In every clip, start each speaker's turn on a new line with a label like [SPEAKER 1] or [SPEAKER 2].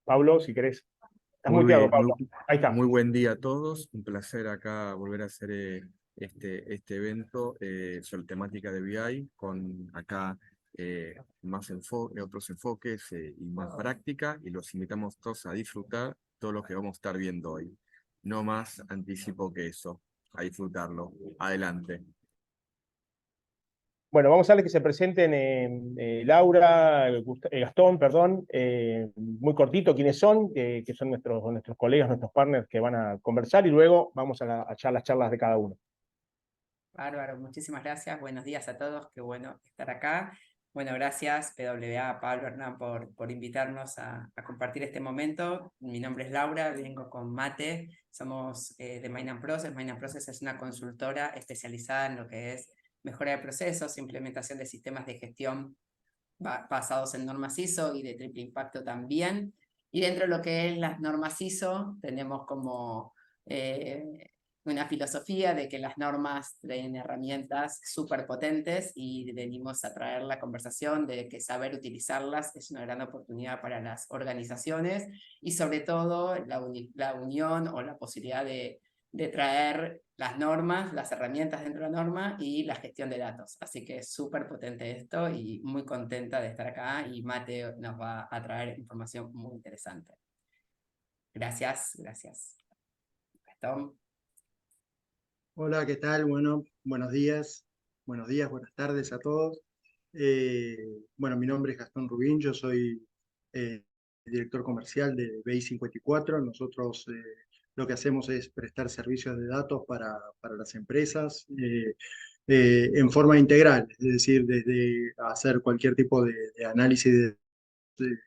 [SPEAKER 1] Pablo, si querés. Estás
[SPEAKER 2] Muy
[SPEAKER 1] muteado,
[SPEAKER 2] bien,
[SPEAKER 1] Pablo. Ahí está.
[SPEAKER 2] muy buen día a todos. Un placer acá volver a hacer este evento sobre temática de BI con acá otros enfoques y más práctica, y los invitamos todos a disfrutar todo lo que vamos a estar viendo hoy. No más anticipo que eso, a disfrutarlo. Adelante.
[SPEAKER 1] Bueno, vamos a darle que se presenten Laura, Gastón, perdón, muy cortito quiénes son, que son nuestros colegas, nuestros partners que van a conversar y luego vamos a echar las charlas de cada uno.
[SPEAKER 3] Bárbaro, muchísimas gracias. Buenos días a todos, qué bueno estar acá. Bueno, gracias PWA, Pablo, Hernán, por invitarnos a compartir este momento. Mi nombre es Laura, vengo con Mate, somos de Mind and Process. Mind and Process es una consultora especializada en lo que es mejora de procesos, implementación de sistemas de gestión basados en normas ISO y de triple impacto también. Y dentro de lo que es las normas ISO, tenemos como una filosofía de que las normas traen herramientas súper potentes y venimos a traer la conversación de que saber utilizarlas es una gran oportunidad para las organizaciones y sobre todo la unión o la posibilidad de traer las normas, las herramientas dentro de la norma y la gestión de datos. Así que es súper potente esto y muy contenta de estar acá, y Mate nos va a traer información muy interesante. Gracias, gracias. Gastón.
[SPEAKER 4] Hola, ¿qué tal? Bueno, buenos días, buenas tardes a todos. Bueno, mi nombre es Gastón Rubín, yo soy director comercial de BI 54. Nosotros lo que hacemos es prestar servicios de datos para las empresas en forma integral, es decir, desde hacer cualquier tipo de análisis de-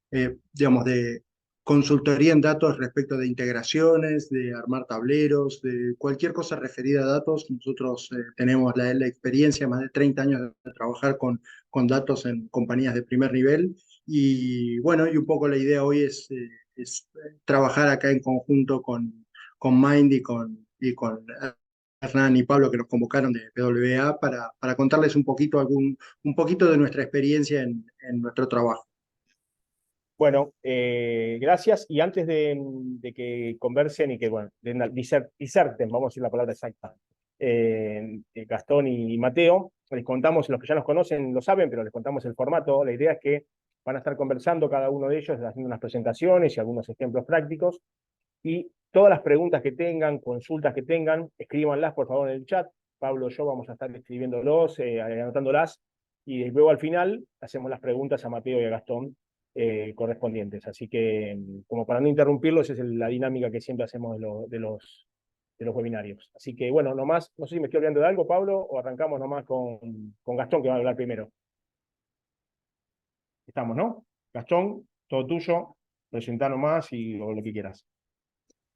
[SPEAKER 4] de- digamos, de consultoría en datos respecto de integraciones, de armar tableros, de cualquier cosa referida a datos. Nosotros tenemos la experiencia, más de 30 años de trabajar con datos en compañías de primer nivel. Y bueno, y un poco la idea hoy es trabajar acá en conjunto con Mind y con Hernán y Pablo, que nos convocaron de PWA para contarles un poquito, un poquito de nuestra experiencia en nuestro trabajo.
[SPEAKER 1] Bueno, gracias. Y antes de que conversen y que, bueno, diserten, vamos a decir la palabra exacta, Gastón y Mateo, les contamos, los que ya nos conocen lo saben, pero les contamos el formato. La idea es que van a estar conversando cada uno de ellos, haciendo unas presentaciones y algunos ejemplos prácticos. Y todas las preguntas que tengan, consultas que tengan, escríbanlas por favor en el chat. Pablo y yo vamos a estar escribiéndolos, anotándolas, y luego al final hacemos las preguntas a Mateo y a Gastón correspondientes. Así que, como para no interrumpirlos, esa es la dinámica que siempre hacemos de los webinarios. Así que, bueno, nomás, no sé si me estoy olvidando de algo, Pablo, o arrancamos nomás con Gastón, que va a hablar primero. Estamos, ¿no? Gastón, todo tuyo, presentá nomás y o lo que quieras.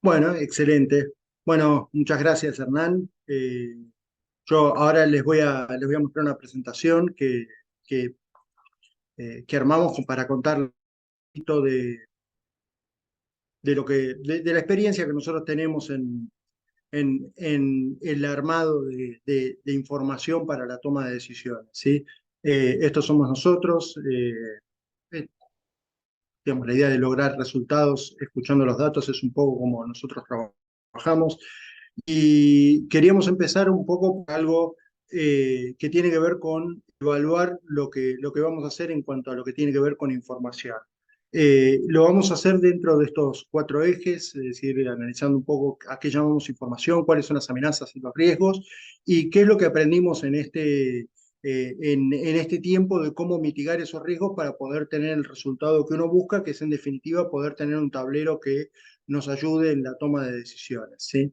[SPEAKER 4] Bueno, excelente. Bueno, muchas gracias, Hernán. Yo ahora les voy a mostrar una presentación que, que armamos para contar un poquito de la experiencia que nosotros tenemos en el armado de información para la toma de decisiones, ¿sí? Estos somos nosotros. Digamos, la idea de lograr resultados escuchando los datos es un poco como nosotros trabajamos. Y queríamos empezar un poco por algo que tiene que ver con evaluar lo que vamos a hacer en cuanto a lo que tiene que ver con información. Lo vamos a hacer dentro de estos 4 ejes, es decir, analizando un poco a qué llamamos información, cuáles son las amenazas y los riesgos, y qué es lo que aprendimos en este tiempo de cómo mitigar esos riesgos para poder tener el resultado que uno busca, que es en definitiva poder tener un tablero que nos ayude en la toma de decisiones, ¿sí?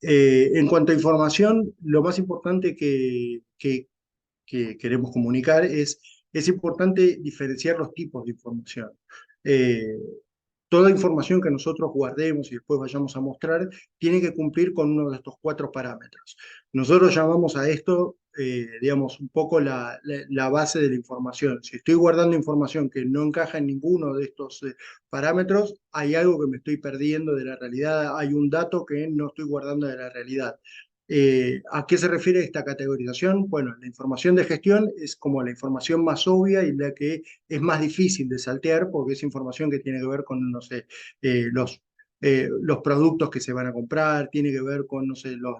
[SPEAKER 4] En cuanto a información, lo más importante que queremos comunicar es importante diferenciar los tipos de información. Eh, Toda información que nosotros guardemos y después vayamos a mostrar tiene que cumplir con uno de estos 4 parámetros. Nosotros llamamos a esto, digamos, un poco la base de la información. Si estoy guardando información que no encaja en ninguno de estos parámetros, hay algo que me estoy perdiendo de la realidad, hay un dato que no estoy guardando de la realidad. ¿A qué se refiere esta categorización? Bueno, la información de gestión es como la información más obvia y la que es más difícil de saltear porque es información que tiene que ver con, no sé, los productos que se van a comprar, tiene que ver con, no sé, los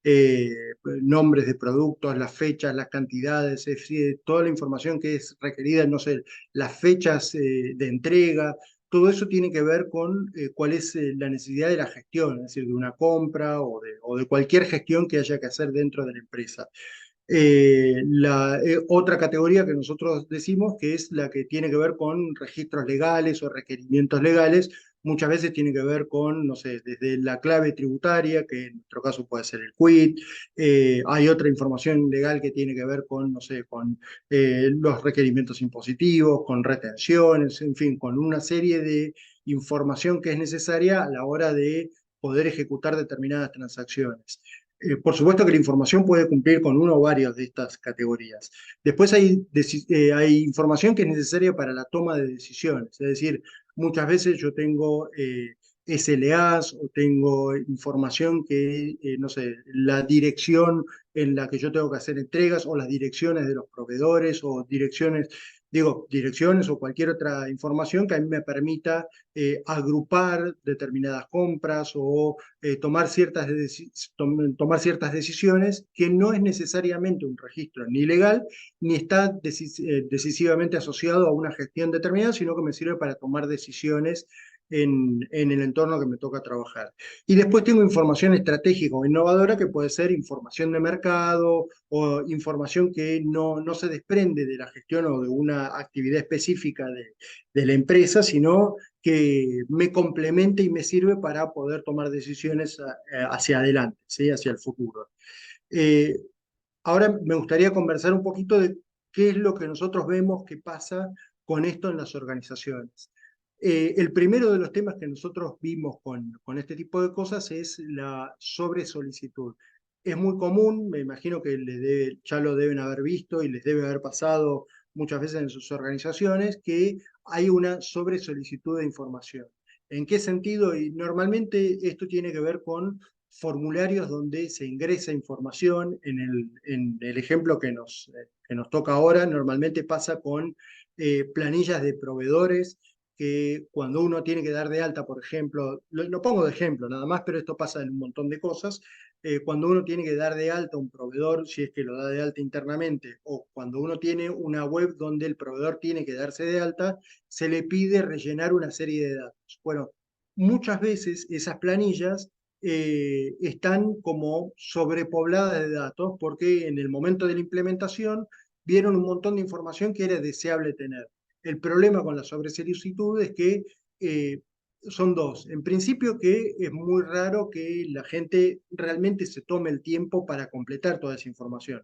[SPEAKER 4] eh, nombres de productos, las fechas, las cantidades, es decir, toda la información que es requerida, no sé, las fechas de entrega. Todo eso tiene que ver con cuál es la necesidad de la gestión, es decir, de una compra o de cualquier gestión que haya que hacer dentro de la empresa. Otra categoría que nosotros decimos que es la que tiene que ver con registros legales o requerimientos legales, muchas veces tiene que ver con, no sé, desde la clave tributaria, que en nuestro caso puede ser el quit, hay otra información legal que tiene que ver con, no sé, con los requerimientos impositivos, con retenciones, en fin, con una serie de información que es necesaria a la hora de poder ejecutar determinadas transacciones. Por supuesto que la información puede cumplir con uno o varias de estas categorías. Después hay información que es necesaria para la toma de decisiones, es decir, muchas veces yo tengo SLAs o tengo información que, no sé, la dirección en la que yo tengo que hacer entregas o las direcciones de los proveedores o direcciones o cualquier otra información que a mí me permita agrupar determinadas compras o tomar ciertas decisiones que no es necesariamente un registro ni legal ni está decisivamente asociado a una gestión determinada, sino que me sirve para tomar decisiones en el entorno que me toca trabajar. Y después tengo información estratégica o innovadora que puede ser información de mercado o información que no se desprende de la gestión o de una actividad específica de la empresa, sino que me complemente y me sirve para poder tomar decisiones hacia adelante, ¿sí? Hacia el futuro. Eh, Ahora me gustaría conversar un poquito de qué es lo que nosotros vemos que pasa con esto en las organizaciones. El primero de los temas que nosotros vimos con este tipo de cosas es la sobresolicitud. Es muy común, me imagino que ya lo deben haber visto y les debe haber pasado muchas veces en sus organizaciones, que hay una sobresolicitud de información. ¿En qué sentido? Y normalmente esto tiene que ver con formularios donde se ingresa información. En el ejemplo que nos toca ahora, normalmente pasa con planillas de proveedores que cuando uno tiene que dar de alta, por ejemplo, lo pongo de ejemplo nada más, pero esto pasa en un montón de cosas, cuando uno tiene que dar de alta a un proveedor, si es que lo da de alta internamente, o cuando uno tiene una web donde el proveedor tiene que darse de alta, se le pide rellenar una serie de datos. Bueno, muchas veces esas planillas están como sobrepobladas de datos porque en el momento de la implementación vieron un montón de información que era deseable tener. El problema con la sobresolicitud es que son dos. En principio que es muy raro que la gente realmente se tome el tiempo para completar toda esa información.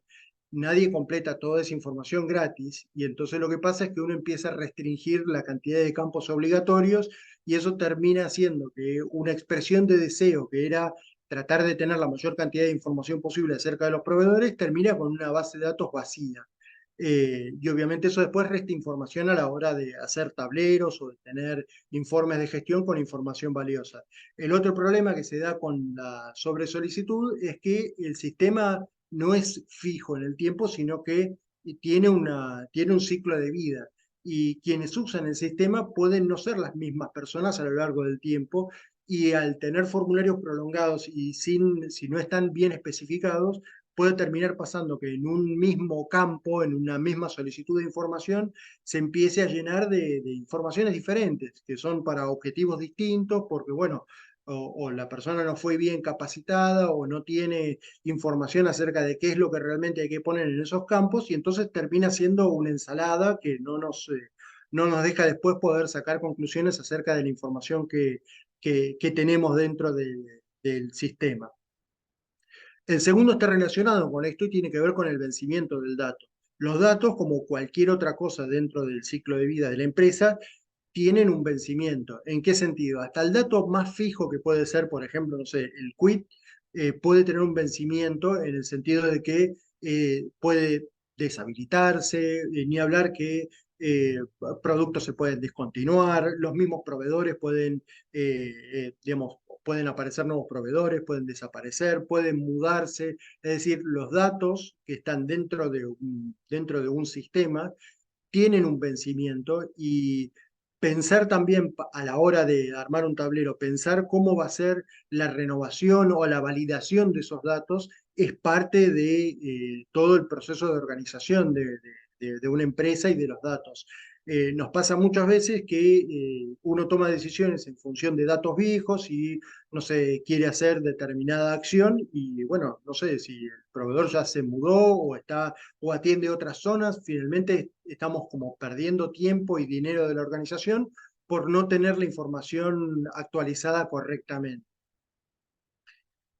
[SPEAKER 4] Nadie completa toda esa información gratis y entonces lo que pasa es que uno empieza a restringir la cantidad de campos obligatorios y eso termina haciendo que una expresión de deseo que era tratar de tener la mayor cantidad de información posible acerca de los proveedores termina con una base de datos vacía. Y obviamente eso después resta información a la hora de hacer tableros o de tener informes de gestión con información valiosa. El otro problema que se da con la sobresolicitud es que el sistema no es fijo en el tiempo, sino que tiene un ciclo de vida. Y quienes usan el sistema pueden no ser las mismas personas a lo largo del tiempo y al tener formularios prolongados y si no están bien especificados, puede terminar pasando que en un mismo campo, en una misma solicitud de información, se empiece a llenar de informaciones diferentes, que son para objetivos distintos, porque bueno, o la persona no fue bien capacitada o no tiene información acerca de qué es lo que realmente hay que poner en esos campos, y entonces termina siendo una ensalada que no nos deja después poder sacar conclusiones acerca de la información que tenemos dentro del sistema. El segundo está relacionado con esto y tiene que ver con el vencimiento del dato. Los datos, como cualquier otra cosa dentro del ciclo de vida de la empresa, tienen un vencimiento. ¿En qué sentido? Hasta el dato más fijo que puede ser, por ejemplo, no sé, el quit, puede tener un vencimiento en el sentido de que puede deshabilitarse, ni hablar que productos se pueden descontinuar, los mismos proveedores pueden, digamos, pueden aparecer nuevos proveedores, pueden desaparecer, pueden mudarse, es decir, los datos que están dentro de un sistema tienen un vencimiento y pensar también a la hora de armar un tablero, pensar cómo va a ser la renovación o la validación de esos datos es parte de todo el proceso de organización de una empresa y de los datos. Nos pasa muchas veces que uno toma decisiones en función de datos viejos y no se quiere hacer determinada acción y bueno, no sé si el proveedor ya se mudó o está o atiende otras zonas, finalmente estamos como perdiendo tiempo y dinero de la organización por no tener la información actualizada correctamente.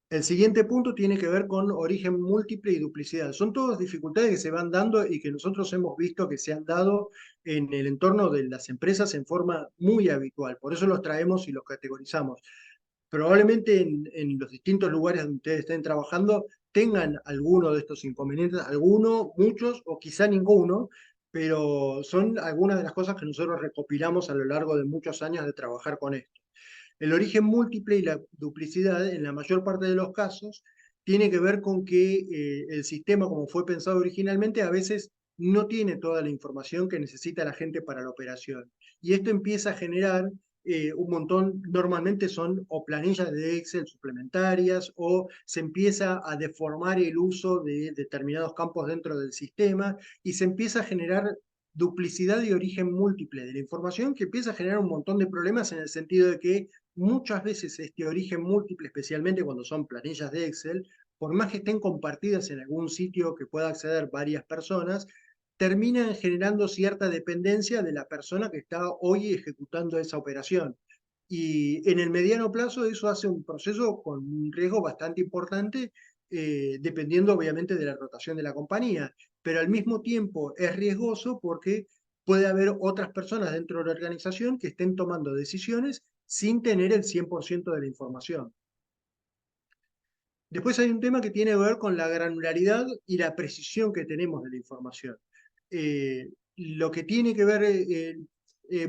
[SPEAKER 4] El siguiente punto tiene que ver con origen múltiple y duplicidad. Son todas dificultades que se van dando y que nosotros hemos visto que se han dado en el entorno de las empresas en forma muy habitual. Por eso los traemos y los categorizamos. Probablemente en los distintos lugares donde ustedes estén trabajando tengan alguno de estos inconvenientes, alguno, muchos o quizá ninguno, pero son algunas de las cosas que nosotros recopilamos a lo largo de muchos años de trabajar con esto. El origen múltiple y la duplicidad, en la mayor parte de los casos, tiene que ver con que el sistema, como fue pensado originalmente, a veces no tiene toda la información que necesita la gente para la operación. Y esto empieza a generar un montón, normalmente son o planillas de Excel suplementarias o se empieza a deformar el uso de determinados campos dentro del sistema y se empieza a generar duplicidad y origen múltiple de la información que empieza a generar un montón de problemas en el sentido de que muchas veces este origen múltiple, especialmente cuando son planillas de Excel, por más que estén compartidas en algún sitio que pueda acceder varias personas, terminan generando cierta dependencia de la persona que está hoy ejecutando esa operación. Y en el mediano plazo eso hace un proceso con un riesgo bastante importante, dependiendo obviamente de la rotación de la compañía, pero al mismo tiempo es riesgoso porque puede haber otras personas dentro de la organización que estén tomando decisiones sin tener el 100% de la información. Después hay un tema que tiene que ver con la granularidad y la precisión que tenemos de la información. Lo que tiene que ver,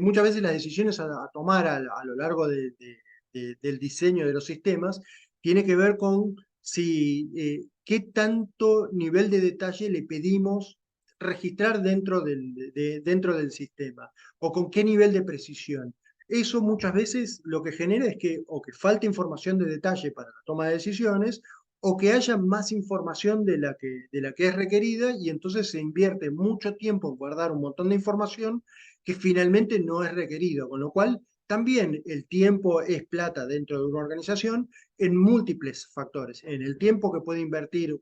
[SPEAKER 4] muchas veces las decisiones a tomar a lo largo del diseño de los sistemas, tiene que ver con si, qué tanto nivel de detalle le pedimos registrar dentro del sistema o con qué nivel de precisión. Eso muchas veces lo que genera es que o que falte información de detalle para la toma de decisiones o que haya más información de la que es requerida y entonces se invierte mucho tiempo en guardar un montón de información que finalmente no es requerido, con lo cual también el tiempo es plata dentro de una organización en múltiples factores. En el tiempo que puede invertir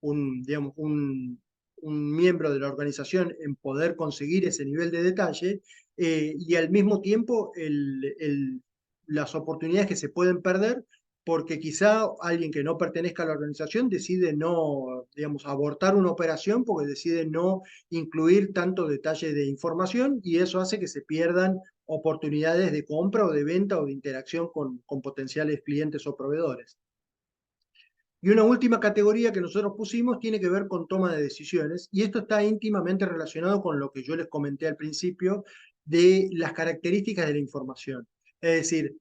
[SPEAKER 4] digamos, un miembro de la organización en poder conseguir ese nivel de detalle y al mismo tiempo las oportunidades que se pueden perder porque quizá alguien que no pertenezca a la organización decide no, digamos, abortar una operación porque decide no incluir tanto detalle de información y eso hace que se pierdan oportunidades de compra o de venta o de interacción con potenciales clientes o proveedores. Y una última categoría que nosotros pusimos tiene que ver con toma de decisiones, y esto está íntimamente relacionado con lo que yo les comenté al principio de las características de la información. Es decir,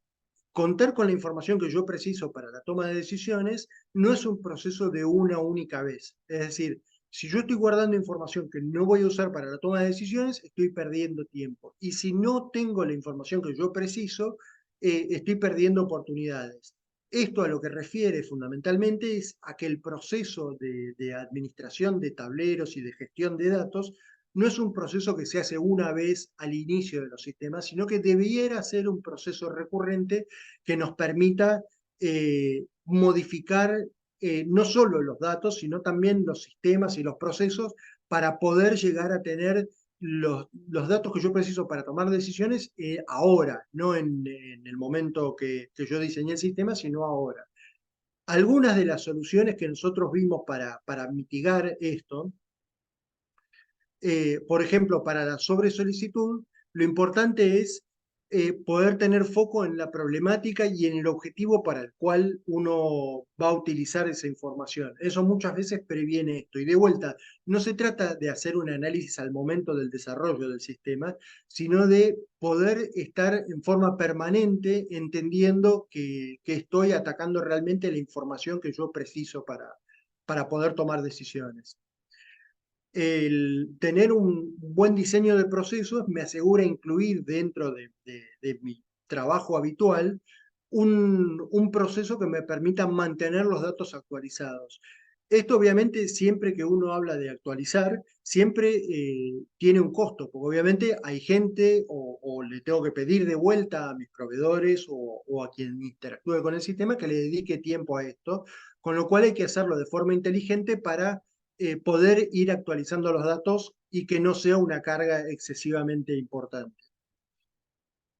[SPEAKER 4] contar con la información que yo preciso para la toma de decisiones no es un proceso de una única vez. Es decir, si yo estoy guardando información que no voy a usar para la toma de decisiones, estoy perdiendo tiempo. Y si no tengo la información que yo preciso, estoy perdiendo oportunidades. Esto a lo que refiere fundamentalmente es a que el proceso de administración de tableros y de gestión de datos no es un proceso que se hace una vez al inicio de los sistemas, sino que debiera ser un proceso recurrente que nos permita modificar no solo los datos, sino también los sistemas y los procesos para poder llegar a tener los datos que yo preciso para tomar decisiones ahora, no en el momento que yo diseñé el sistema, sino ahora. Algunas de las soluciones que nosotros vimos para mitigar esto, por ejemplo, para la sobresolicitud, lo importante es poder tener foco en la problemática y en el objetivo para el cual uno va a utilizar esa información. Eso muchas veces previene esto. Y de vuelta, no se trata de hacer un análisis al momento del desarrollo del sistema, sino de poder estar en forma permanente entendiendo que estoy atacando realmente la información que yo preciso para poder tomar decisiones. El tener un buen diseño de procesos me asegura incluir dentro de mi trabajo habitual un proceso que me permita mantener los datos actualizados. Esto obviamente siempre que uno habla de actualizar, siempre tiene un costo, porque obviamente hay gente o le tengo que pedir de vuelta a mis proveedores o a quien interactúe con el sistema que le dedique tiempo a esto, con lo cual hay que hacerlo de forma inteligente para poder ir actualizando los datos y que no sea una carga excesivamente importante.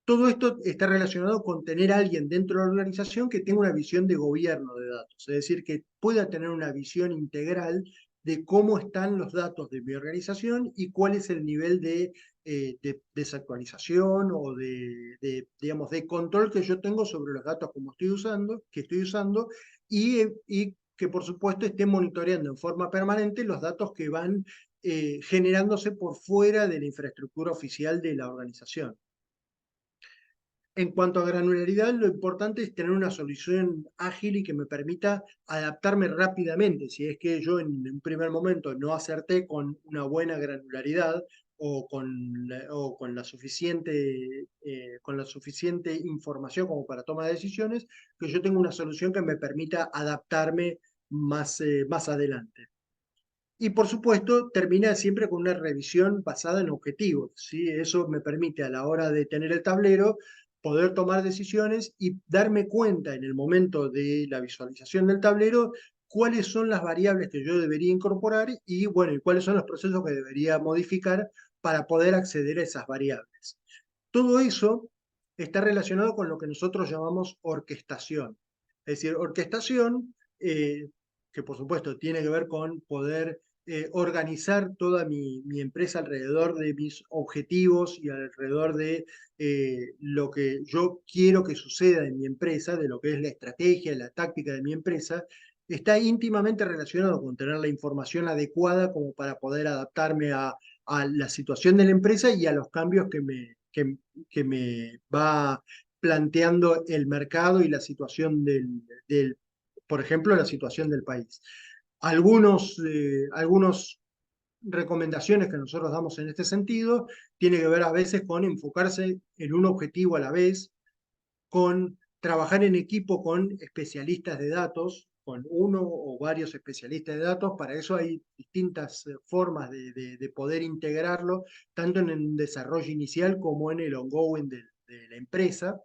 [SPEAKER 4] Todo esto está relacionado con tener a alguien dentro de la organización que tenga una visión de gobierno de datos, es decir, que pueda tener una visión integral de cómo están los datos de mi organización y cuál es el nivel de desactualización o digamos, de control que yo tengo sobre los datos que estoy usando y que por supuesto esté monitoreando en forma permanente los datos que van generándose por fuera de la infraestructura oficial de la organización. En cuanto a granularidad, lo importante es tener una solución ágil y que me permita adaptarme rápidamente. Si es que yo en un primer momento no acerté con una buena granularidad o con la suficiente información como para tomar decisiones, que yo tenga una solución que me permita adaptarme más adelante. Y por supuesto, termina siempre con una revisión basada en objetivos, ¿sí? Eso me permite a la hora de tener el tablero poder tomar decisiones y darme cuenta en el momento de la visualización del tablero cuáles son las variables que yo debería incorporar y, bueno, y cuáles son los procesos que debería modificar para poder acceder a esas variables. Todo eso está relacionado con lo que nosotros llamamos orquestación. Es decir, orquestación, que por supuesto tiene que ver con poder organizar toda mi empresa alrededor de mis objetivos y alrededor de lo que yo quiero que suceda en mi empresa, de lo que es la estrategia, la táctica de mi empresa, está íntimamente relacionado con tener la información adecuada como para poder adaptarme a la situación de la empresa y a los cambios que me va planteando el mercado y la situación por ejemplo, la situación del país. Algunos recomendaciones que nosotros damos en este sentido tiene que ver a veces con enfocarse en un objetivo a la vez, con trabajar en equipo con especialistas de datos, con uno o varios especialistas de datos. Para eso hay distintas formas de poder integrarlo, tanto en el desarrollo inicial como en el ongoing de la empresa,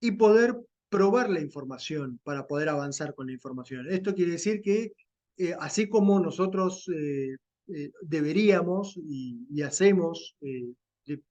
[SPEAKER 4] y poder probar la información para poder avanzar con la información. Esto quiere decir que así como nosotros deberíamos y hacemos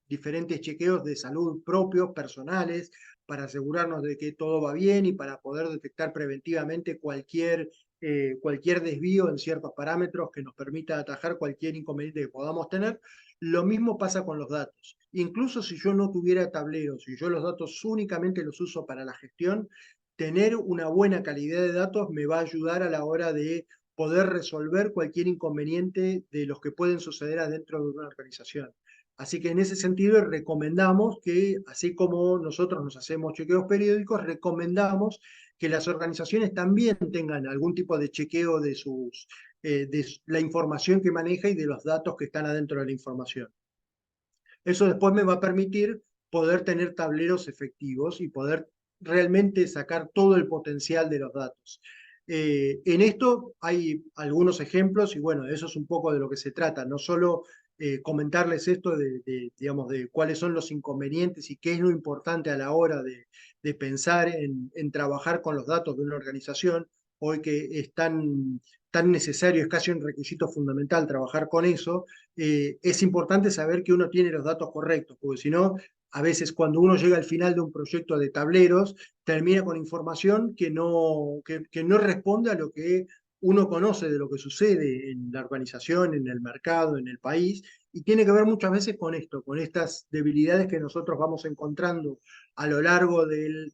[SPEAKER 4] diferentes chequeos de salud propios, personales, para asegurarnos de que todo va bien y para poder detectar preventivamente cualquier desvío en ciertos parámetros que nos permita atajar cualquier inconveniente que podamos tener. Lo mismo pasa con los datos. Incluso si yo no tuviera tableros, si yo los datos únicamente los uso para la gestión, tener una buena calidad de datos me va a ayudar a la hora de poder resolver cualquier inconveniente de los que pueden suceder adentro de una organización. Así que en ese sentido recomendamos que, así como nosotros nos hacemos chequeos periódicos, recomendamos que las organizaciones también tengan algún tipo de chequeo de la información que maneja y de los datos que están adentro de la información. Eso después me va a permitir poder tener tableros efectivos y poder realmente sacar todo el potencial de los datos. En esto hay algunos ejemplos y bueno, eso es un poco de lo que se trata, no solo comentarles esto digamos, de cuáles son los inconvenientes y qué es lo importante a la hora de pensar en trabajar con los datos de una organización, hoy que es tan necesario, es casi un requisito fundamental trabajar con eso. Es importante saber que uno tiene los datos correctos, porque si no, a veces cuando uno llega al final de un proyecto de tableros, termina con información que no responde a lo que uno conoce de lo que sucede en la organización, en el mercado, en el país, Y tiene que ver muchas veces con esto, con estas debilidades que nosotros vamos encontrando a lo largo del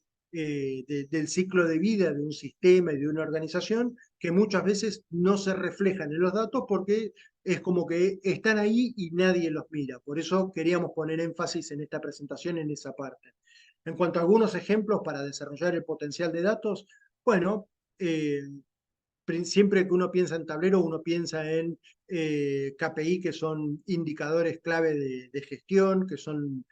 [SPEAKER 4] ciclo de vida de un sistema y de una organización, que muchas veces no se reflejan en los datos porque es como que están ahí y nadie los mira. Por eso queríamos poner énfasis en esta presentación en esa parte. En cuanto a algunos ejemplos para desarrollar el potencial de datos, bueno, siempre que uno piensa en tablero, uno piensa en KPI, que son indicadores clave de gestión, que son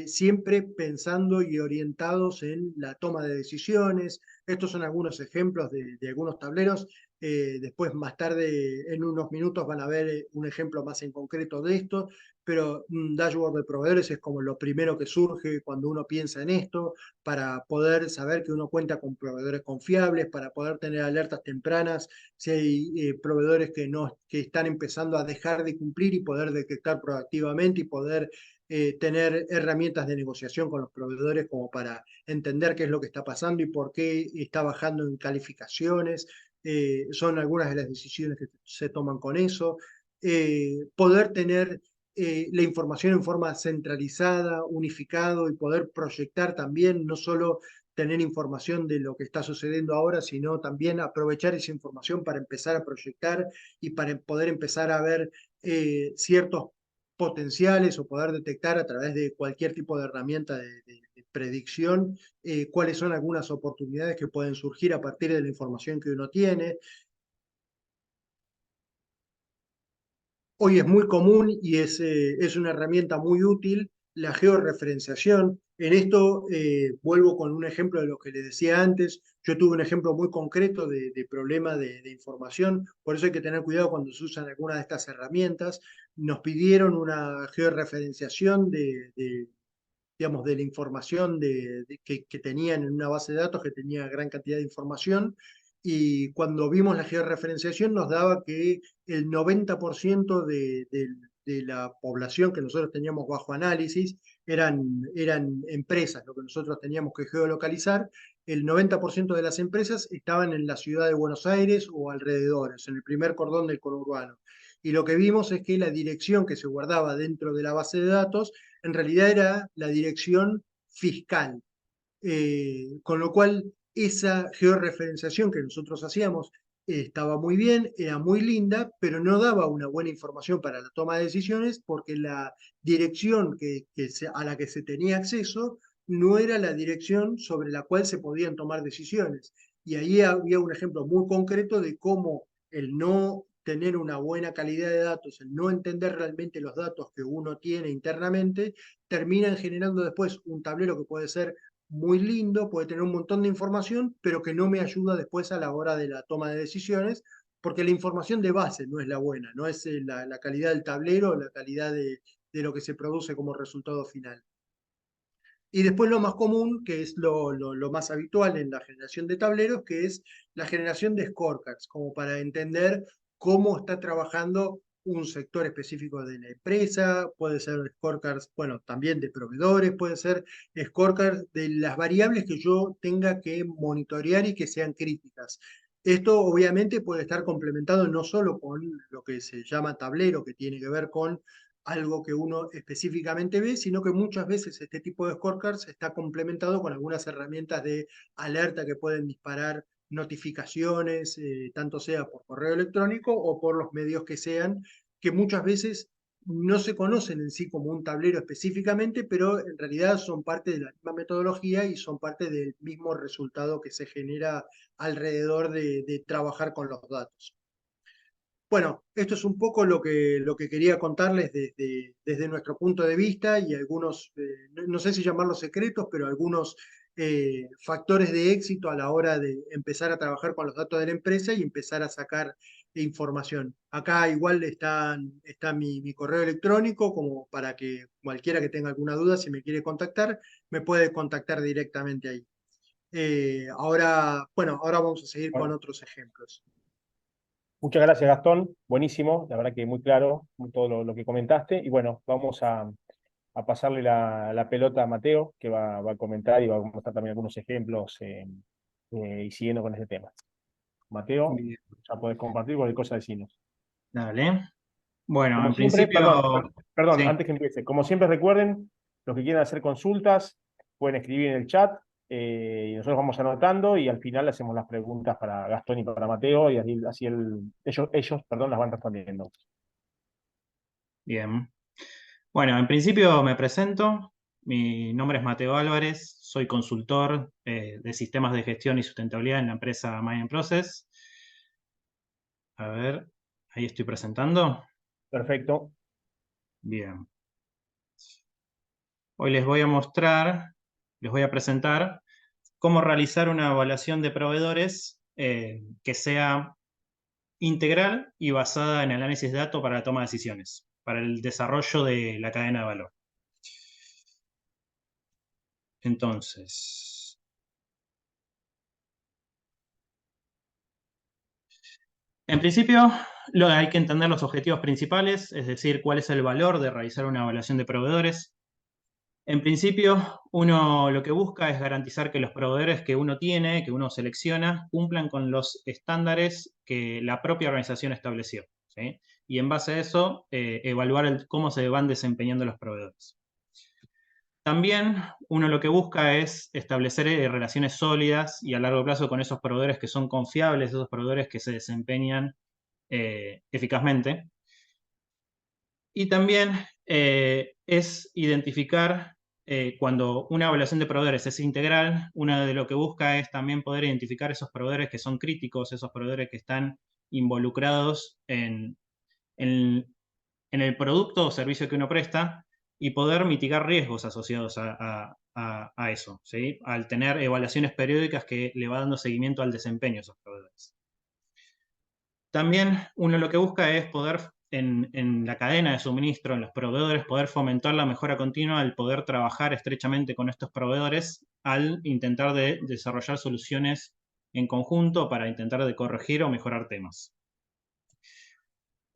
[SPEAKER 4] siempre pensando y orientados en la toma de decisiones. Estos son algunos ejemplos de algunos tableros. Después, más tarde, en unos minutos, van a ver un ejemplo más en concreto de esto, pero un dashboard de proveedores es como lo primero que surge cuando uno piensa en esto, para poder saber que uno cuenta con proveedores confiables, para poder tener alertas tempranas si hay proveedores que están empezando a dejar de cumplir y poder detectar proactivamente y poder tener herramientas de negociación con los proveedores como para entender qué es lo que está pasando y por qué está bajando en calificaciones. Son algunas de las decisiones que se toman con eso. Poder tener la información en forma centralizada, unificado y poder proyectar también, no solo tener información de lo que está sucediendo ahora, sino también aprovechar esa información para empezar a proyectar y para poder empezar a ver ciertos potenciales o poder detectar a través de cualquier tipo de herramienta de predicción cuáles son algunas oportunidades que pueden surgir a partir de la información que uno tiene. Hoy es muy común y es una herramienta muy útil la georreferenciación. En esto vuelvo con un ejemplo de lo que les decía antes. Yo tuve un ejemplo muy concreto de problema de información, por eso hay que tener cuidado cuando se usan algunas de estas herramientas. Nos pidieron una georreferenciación digamos, de la información que tenían en una base de datos que tenía gran cantidad de información, y cuando vimos la georreferenciación nos daba que el 90% de la población que nosotros teníamos bajo análisis eran empresas, lo que nosotros teníamos que geolocalizar. El 90% de las empresas estaban en la ciudad de Buenos Aires o alrededores, en el primer cordón del conurbano. Y lo que vimos es que la dirección que se guardaba dentro de la base de datos en realidad era la dirección fiscal. Con lo cual esa georreferenciación que nosotros hacíamos estaba muy bien, era muy linda, pero no daba una buena información para la toma de decisiones porque la dirección a la que se tenía acceso no era la dirección sobre la cual se podían tomar decisiones. Y ahí había un ejemplo muy concreto de cómo el no tener una buena calidad de datos, el no entender realmente los datos que uno tiene internamente, terminan generando después un tablero que puede ser muy lindo, puede tener un montón de información, pero que no me ayuda después a la hora de la toma de decisiones, porque la información de base no es la buena, no es la calidad del tablero, la calidad de lo que se produce como resultado final. Y después lo más común, que es lo más habitual en la generación de tableros, que es la generación de scorecards, como para entender cómo está trabajando un sector específico de la empresa. Puede ser scorecards, bueno, también de proveedores, puede ser scorecards de las variables que yo tenga que monitorear y que sean críticas. Esto obviamente puede estar complementado no solo con lo que se llama tablero, que tiene que ver con algo que uno específicamente ve, sino que muchas veces este tipo de scorecards está complementado con algunas herramientas de alerta que pueden disparar notificaciones, tanto sea por correo electrónico o por los medios que sean, que muchas veces no se conocen en sí como un tablero específicamente, pero en realidad son parte de la misma metodología y son parte del mismo resultado que se genera alrededor de trabajar con los datos. Bueno, esto es un poco lo que quería contarles desde nuestro punto de vista y algunos, no sé si llamarlos secretos, pero algunos factores de éxito a la hora de empezar a trabajar con los datos de la empresa y empezar a sacar información. Acá igual está mi correo electrónico, como para que cualquiera que tenga alguna duda, si me quiere contactar, me puede contactar directamente ahí. Ahora vamos a seguir con
[SPEAKER 1] Bueno,
[SPEAKER 4] otros ejemplos.
[SPEAKER 1] muchas gracias, Gastón. Buenísimo, la verdad que muy claro todo lo que comentaste. Y bueno, vamos a pasarle la pelota a Mateo, que va a comentar y va a mostrar también algunos ejemplos y siguiendo con este tema. Mateo,
[SPEAKER 5] Bien.
[SPEAKER 1] ya podés compartir cualquier cosa, decinos.
[SPEAKER 5] Dale. Bueno,
[SPEAKER 1] Como
[SPEAKER 5] en
[SPEAKER 1] siempre,
[SPEAKER 5] principio,
[SPEAKER 1] perdón,
[SPEAKER 5] sí.
[SPEAKER 1] antes que empiece, como siempre recuerden, los que quieran hacer consultas, pueden escribir en el chat, y nosotros vamos anotando y al final hacemos las preguntas para Gastón y para Mateo y así ellos, perdón, las van respondiendo.
[SPEAKER 5] Bien. Bueno, en principio me presento. Mi nombre es Mateo Álvarez, soy consultor de sistemas de gestión y sustentabilidad en la empresa Mind Process. A ver, ahí estoy presentando.
[SPEAKER 1] Perfecto.
[SPEAKER 5] Bien. Hoy les voy a presentar cómo realizar una evaluación de proveedores que sea integral y basada en análisis de datos para la toma de decisiones, para el desarrollo de la cadena de valor. Entonces, en principio, hay que entender los objetivos principales, es decir, cuál es el valor de realizar una evaluación de proveedores. En principio, uno lo que busca es garantizar que los proveedores que uno tiene, que uno selecciona, cumplan con los estándares que la propia organización estableció, ¿sí? Y en base a eso, evaluar cómo se van desempeñando los proveedores. También uno lo que busca es establecer relaciones sólidas y a largo plazo con esos proveedores que son confiables, esos proveedores que se desempeñan eficazmente. Y también es identificar, cuando una evaluación de proveedores es integral, uno de lo que busca es también poder identificar esos proveedores que son críticos, esos proveedores que están involucrados en el producto o servicio que uno presta y poder mitigar riesgos asociados a eso, ¿sí? Al tener evaluaciones periódicas que le va dando seguimiento al desempeño de esos proveedores. También uno lo que busca es poder, en la cadena de suministro, en los proveedores, poder fomentar la mejora continua, al poder trabajar estrechamente con estos proveedores, al intentar desarrollar soluciones en conjunto para intentar de corregir o mejorar temas.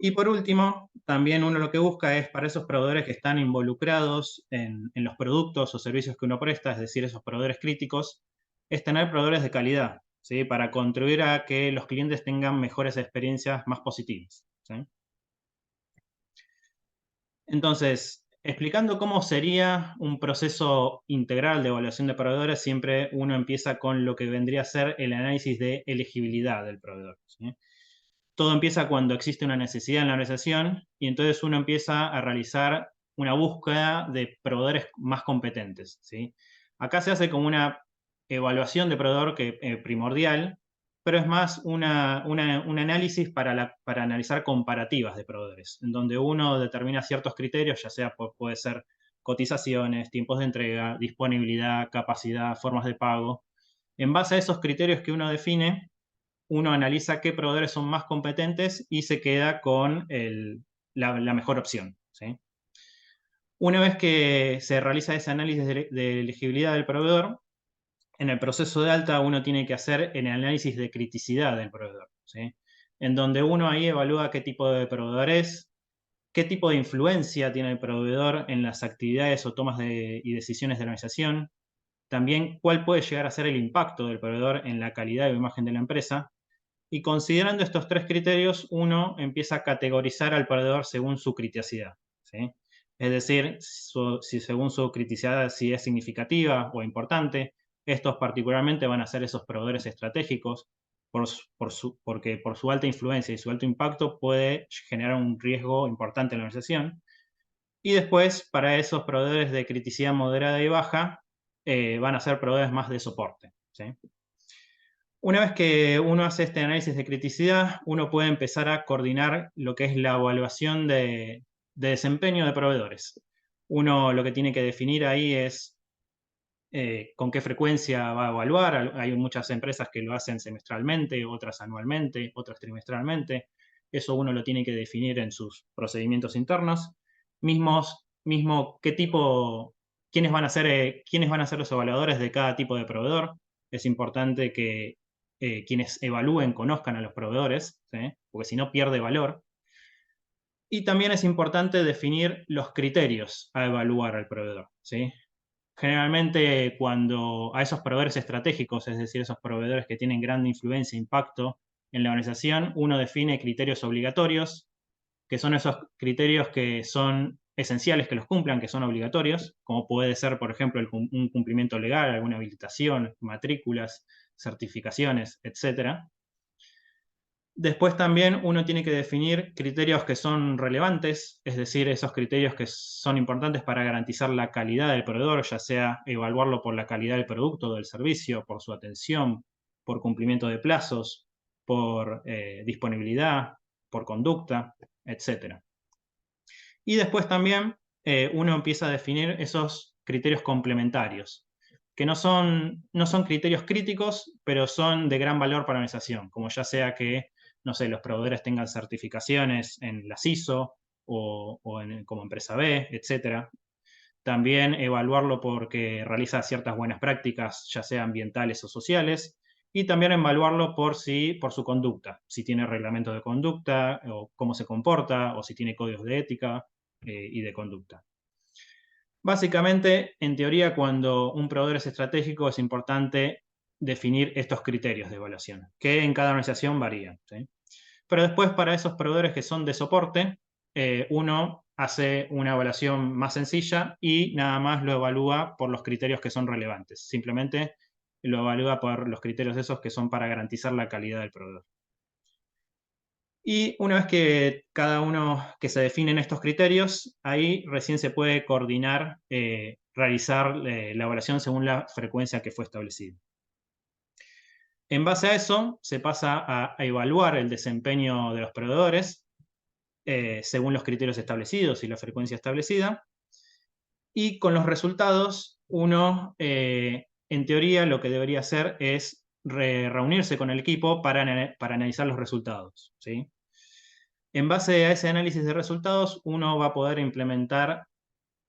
[SPEAKER 5] Y por último, también uno lo que busca es para esos proveedores que están involucrados en los productos o servicios que uno presta, es decir, esos proveedores críticos, es tener proveedores de calidad, ¿sí? Para contribuir a que los clientes tengan mejores experiencias más positivas, ¿sí? Entonces, explicando cómo sería un proceso integral de evaluación de proveedores, siempre uno empieza con lo que vendría a ser el análisis de elegibilidad del proveedor, ¿sí? Todo empieza cuando existe una necesidad en la organización y entonces uno empieza a realizar una búsqueda de proveedores más competentes, ¿sí? Acá se hace como una evaluación de proveedor primordial, pero es más un análisis para analizar comparativas de proveedores, en donde uno determina ciertos criterios, ya sea puede ser cotizaciones, tiempos de entrega, disponibilidad, capacidad, formas de pago. En base a esos criterios que uno define, uno analiza qué proveedores son más competentes y se queda con la mejor opción, ¿sí? Una vez que se realiza ese análisis de elegibilidad del proveedor, en el proceso de alta uno tiene que hacer el análisis de criticidad del proveedor, ¿sí? En donde uno ahí evalúa qué tipo de proveedor es, qué tipo de influencia tiene el proveedor en las actividades o tomas y decisiones de la organización, también cuál puede llegar a ser el impacto del proveedor en la calidad o imagen de la empresa. Y considerando estos tres criterios, uno empieza a categorizar al proveedor según su criticidad, ¿sí? Es decir, si según su criticidad, si es significativa o importante. Estos particularmente van a ser esos proveedores estratégicos, porque por su alta influencia y su alto impacto puede generar un riesgo importante en la organización. Y después, para esos proveedores de criticidad moderada y baja, van a ser proveedores más de soporte, ¿sí? Una vez que uno hace este análisis de criticidad, uno puede empezar a coordinar lo que es la evaluación de desempeño de proveedores. Uno lo que tiene que definir ahí es con qué frecuencia va a evaluar. Hay muchas empresas que lo hacen semestralmente, otras anualmente, otras trimestralmente. Eso uno lo tiene que definir en sus procedimientos internos. Quiénes van a ser los evaluadores de cada tipo de proveedor. Es importante que quienes evalúen conozcan a los proveedores, ¿sí? Porque si no pierde valor. Y también es importante definir los criterios a evaluar al proveedor, ¿sí? Generalmente cuando a esos proveedores estratégicos, es decir, esos proveedores que tienen gran influencia e impacto en la organización, uno define criterios obligatorios que son esos criterios que son esenciales que los cumplan, que son obligatorios, como puede ser, por ejemplo, un cumplimiento legal, alguna habilitación, matrículas, certificaciones, etc. Después también uno tiene que definir criterios que son relevantes, es decir, esos criterios que son importantes para garantizar la calidad del proveedor, ya sea evaluarlo por la calidad del producto o del servicio, por su atención, por cumplimiento de plazos, por disponibilidad, por conducta, etc. Y después también uno empieza a definir esos criterios complementarios, que no son criterios críticos, pero son de gran valor para la organización, como ya sea que, no sé, los proveedores tengan certificaciones en la ISO o como empresa B, etc. También evaluarlo porque realiza ciertas buenas prácticas, ya sea ambientales o sociales, y también evaluarlo por su conducta, si tiene reglamento de conducta, o cómo se comporta, o si tiene códigos de ética y de conducta. Básicamente, en teoría, cuando un proveedor es estratégico, es importante definir estos criterios de evaluación, que en cada organización varían, ¿sí? Pero después, para esos proveedores que son de soporte, uno hace una evaluación más sencilla y nada más lo evalúa por los criterios que son relevantes. Simplemente lo evalúa por los criterios esos que son para garantizar la calidad del proveedor. Y una vez que cada uno que se definen estos criterios, ahí recién se puede coordinar, realizar la evaluación según la frecuencia que fue establecida. En base a eso, se pasa a evaluar el desempeño de los proveedores según los criterios establecidos y la frecuencia establecida. Y con los resultados, uno, en teoría, lo que debería hacer es reunirse con el equipo para analizar los resultados, ¿sí? En base a ese análisis de resultados, uno va a poder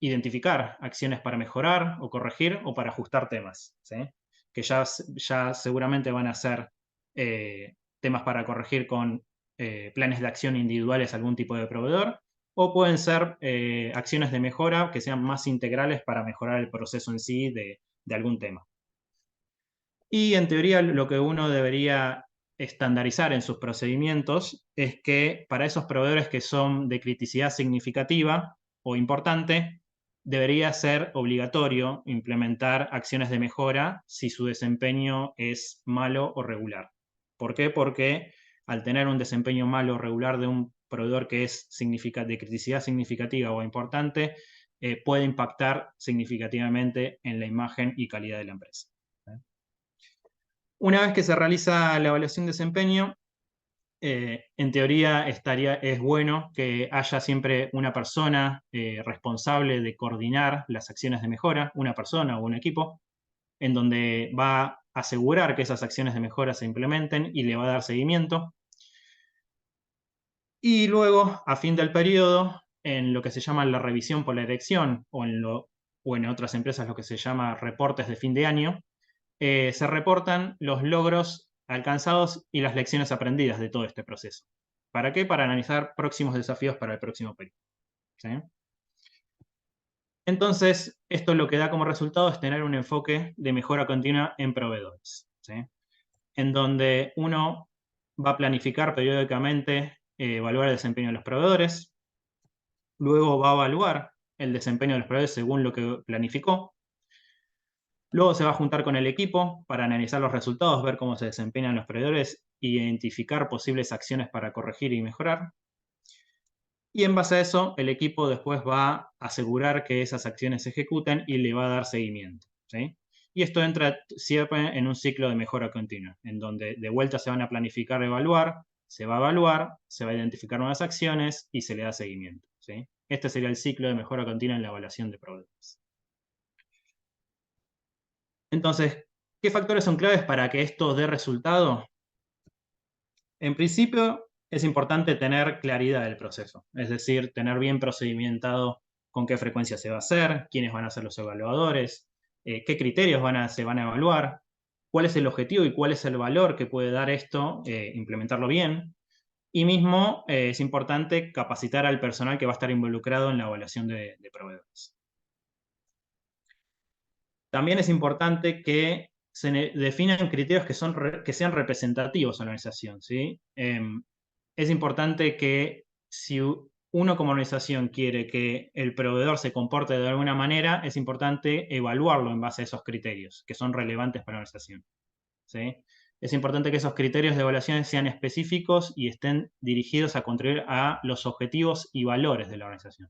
[SPEAKER 5] identificar acciones para mejorar o corregir o para ajustar temas, ¿sí? Que ya seguramente van a ser temas para corregir con planes de acción individuales a algún tipo de proveedor, o pueden ser acciones de mejora que sean más integrales para mejorar el proceso en sí de algún tema. Y en teoría lo que uno debería estandarizar en sus procedimientos es que para esos proveedores que son de criticidad significativa o importante, debería ser obligatorio implementar acciones de mejora si su desempeño es malo o regular. ¿Por qué? Porque al tener un desempeño malo o regular de un proveedor que es de criticidad significativa o importante, puede impactar significativamente en la imagen y calidad de la empresa. Una vez que se realiza la evaluación de desempeño, en teoría es bueno que haya siempre una persona responsable de coordinar las acciones de mejora, una persona o un equipo, en donde va a asegurar que esas acciones de mejora se implementen y le va a dar seguimiento. Y luego, a fin del periodo, en lo que se llama la revisión por la dirección, o en otras empresas lo que se llama reportes de fin de año, se reportan los logros alcanzados y las lecciones aprendidas de todo este proceso. ¿Para qué? Para analizar próximos desafíos para el próximo periodo, ¿sí? Entonces, esto lo que da como resultado es tener un enfoque de mejora continua en proveedores, ¿sí? En donde uno va a planificar periódicamente, evaluar el desempeño de los proveedores, luego va a evaluar el desempeño de los proveedores según lo que planificó. Luego se va a juntar con el equipo para analizar los resultados, ver cómo se desempeñan los proveedores, identificar posibles acciones para corregir y mejorar. Y en base a eso, el equipo después va a asegurar que esas acciones se ejecuten y le va a dar seguimiento, ¿sí? Y esto entra siempre en un ciclo de mejora continua, en donde de vuelta se van a planificar, evaluar, se va a identificar nuevas acciones y se le da seguimiento, ¿sí? Este sería el ciclo de mejora continua en la evaluación de proveedores. Entonces, ¿qué factores son claves para que esto dé resultado? En principio, es importante tener claridad del proceso, es decir, tener bien procedimentado con qué frecuencia se va a hacer, quiénes van a ser los evaluadores, qué criterios se van a evaluar, cuál es el objetivo y cuál es el valor que puede dar esto, implementarlo bien. Y mismo es importante capacitar al personal que va a estar involucrado en la evaluación de proveedores. También es importante que se definan criterios que sean representativos a la organización, ¿sí? Es importante que si uno como organización quiere que el proveedor se comporte de alguna manera, es importante evaluarlo en base a esos criterios que son relevantes para la organización, ¿sí? Es importante que esos criterios de evaluación sean específicos y estén dirigidos a contribuir a los objetivos y valores de la organización.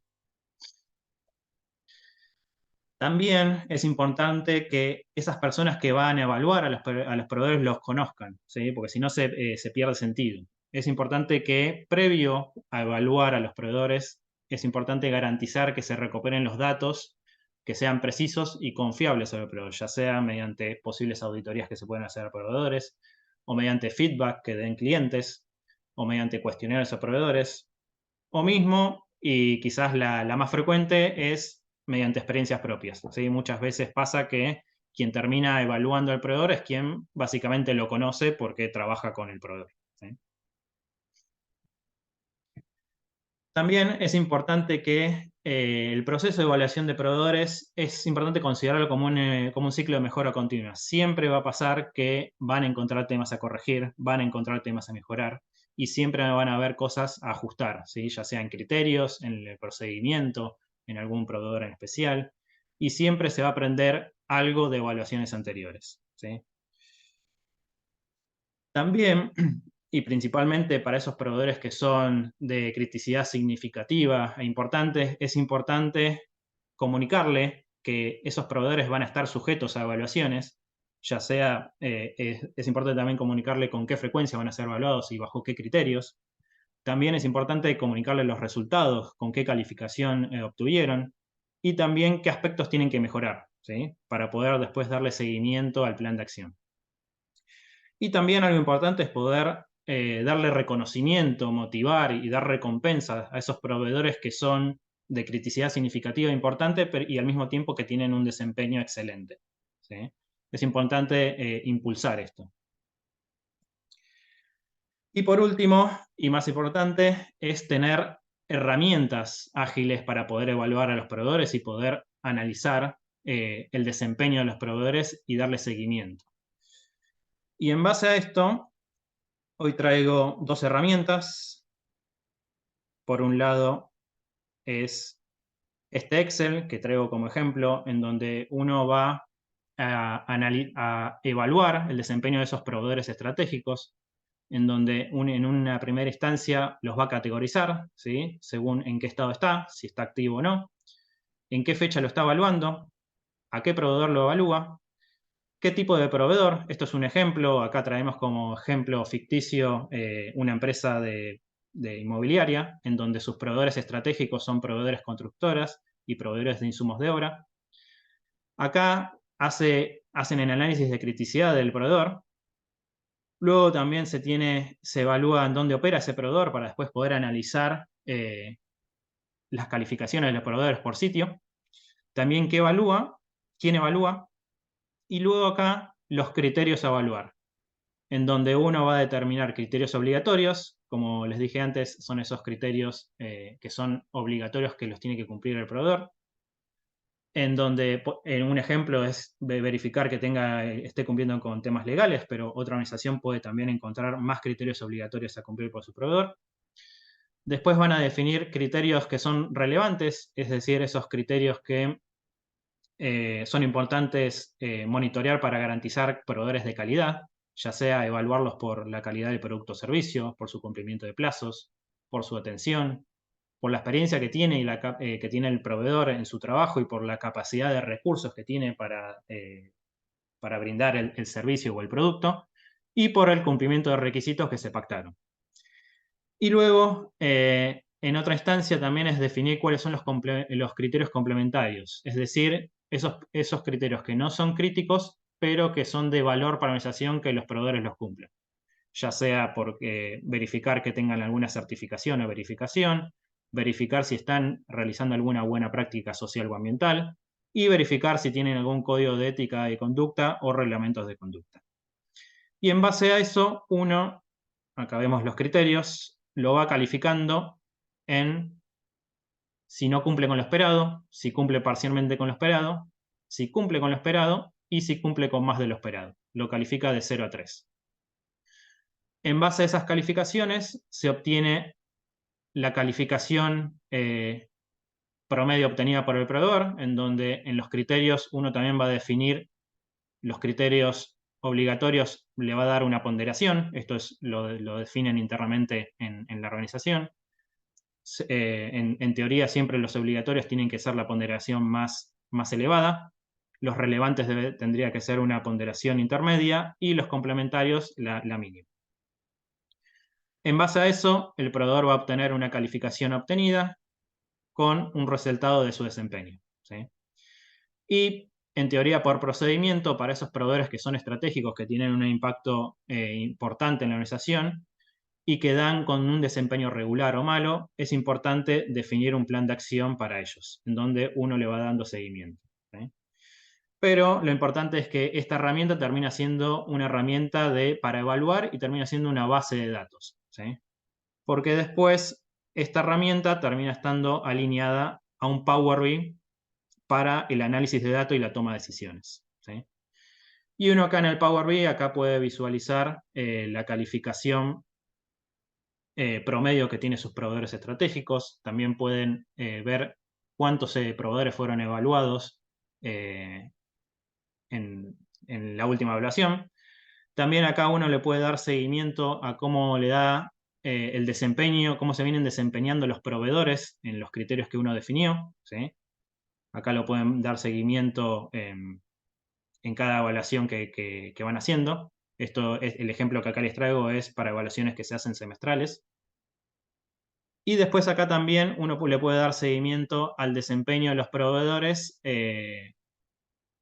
[SPEAKER 5] También es importante que esas personas que van a evaluar a los proveedores los conozcan, ¿sí? Porque si no se pierde sentido. Es importante que previo a evaluar a los proveedores, es importante garantizar que se recuperen los datos que sean precisos y confiables sobre el proveedor, ya sea mediante posibles auditorías que se pueden hacer a proveedores, o mediante feedback que den clientes, o mediante cuestionarios a proveedores, o mismo, y quizás la más frecuente, es mediante experiencias propias, ¿sí? Muchas veces pasa que quien termina evaluando al proveedor es quien básicamente lo conoce porque trabaja con el proveedor, ¿sí? También es importante que el proceso de evaluación de proveedores es importante considerarlo como un ciclo de mejora continua. Siempre va a pasar que van a encontrar temas a corregir, van a encontrar temas a mejorar y siempre van a haber cosas a ajustar, ¿sí? Ya sea en criterios, en el procedimiento, en algún proveedor en especial, y siempre se va a aprender algo de evaluaciones anteriores, ¿sí? También, y principalmente para esos proveedores que son de criticidad significativa e importante, es importante comunicarle que esos proveedores van a estar sujetos a evaluaciones, ya sea, es importante también comunicarle con qué frecuencia van a ser evaluados y bajo qué criterios. También es importante comunicarle los resultados, con qué calificación obtuvieron y también qué aspectos tienen que mejorar, ¿sí? Para poder después darle seguimiento al plan de acción. Y también algo importante es poder darle reconocimiento, motivar y dar recompensas a esos proveedores que son de criticidad significativa e importante y al mismo tiempo que tienen un desempeño excelente, ¿sí? Es importante impulsar esto. Y por último, y más importante, es tener herramientas ágiles para poder evaluar a los proveedores y poder analizar el desempeño de los proveedores y darle seguimiento. Y en base a esto, hoy traigo dos herramientas. Por un lado es este Excel que traigo como ejemplo, en donde uno va a evaluar el desempeño de esos proveedores estratégicos, en donde en una primera instancia los va a categorizar, ¿sí? Según en qué estado está, si está activo o no, en qué fecha lo está evaluando, a qué proveedor lo evalúa, qué tipo de proveedor. Esto es un ejemplo, acá traemos como ejemplo ficticio una empresa de inmobiliaria, en donde sus proveedores estratégicos son proveedores constructoras y proveedores de insumos de obra. Acá hacen el análisis de criticidad del proveedor. Luego también se evalúa en dónde opera ese proveedor para después poder analizar las calificaciones de los proveedores por sitio. También quién evalúa, y luego acá los criterios a evaluar, en donde uno va a determinar criterios obligatorios, como les dije antes, son esos criterios que son obligatorios que los tiene que cumplir el proveedor, en donde en un ejemplo es verificar que esté cumpliendo con temas legales, pero otra organización puede también encontrar más criterios obligatorios a cumplir por su proveedor. Después van a definir criterios que son relevantes, es decir, esos criterios que son importantes monitorear para garantizar proveedores de calidad, ya sea evaluarlos por la calidad del producto o servicio, por su cumplimiento de plazos, por su atención, por la experiencia que tiene, que tiene el proveedor en su trabajo y por la capacidad de recursos que tiene para brindar el servicio o el producto, y por el cumplimiento de requisitos que se pactaron. Y luego, en otra instancia, también es definir cuáles son los criterios complementarios, es decir, esos criterios que no son críticos, pero que son de valor para la organización que los proveedores los cumplen. Ya sea por verificar que tengan alguna certificación o verificación, verificar si están realizando alguna buena práctica social o ambiental, y verificar si tienen algún código de ética y conducta o reglamentos de conducta. Y en base a eso, acá vemos los criterios, lo va calificando en si no cumple con lo esperado, si cumple parcialmente con lo esperado, si cumple con lo esperado y si cumple con más de lo esperado. Lo califica de 0 a 3. En base a esas calificaciones se obtiene la calificación promedio obtenida por el proveedor, en donde en los criterios uno también va a definir los criterios obligatorios, le va a dar una ponderación, esto es, lo definen internamente en la organización. En teoría siempre los obligatorios tienen que ser la ponderación más elevada, los relevantes tendría que ser una ponderación intermedia y los complementarios la mínima. En base a eso, el proveedor va a obtener una calificación obtenida con un resultado de su desempeño, ¿sí? Y en teoría por procedimiento, para esos proveedores que son estratégicos, que tienen un impacto importante en la organización y que dan con un desempeño regular o malo, es importante definir un plan de acción para ellos, en donde uno le va dando seguimiento, ¿sí? Pero lo importante es que esta herramienta termina siendo una herramienta para evaluar y termina siendo una base de datos, ¿sí? Porque después esta herramienta termina estando alineada a un Power BI para el análisis de datos y la toma de decisiones, ¿sí? Y uno acá en el Power BI, acá puede visualizar la calificación promedio que tiene sus proveedores estratégicos. También pueden ver cuántos proveedores fueron evaluados en la última evaluación. También acá uno le puede dar seguimiento a cómo le da el desempeño, cómo se vienen desempeñando los proveedores en los criterios que uno definió, ¿sí? Acá lo pueden dar seguimiento en cada evaluación que van haciendo. Esto es, el ejemplo que acá les traigo es para evaluaciones que se hacen semestrales. Y después acá también uno le puede dar seguimiento al desempeño de los proveedores en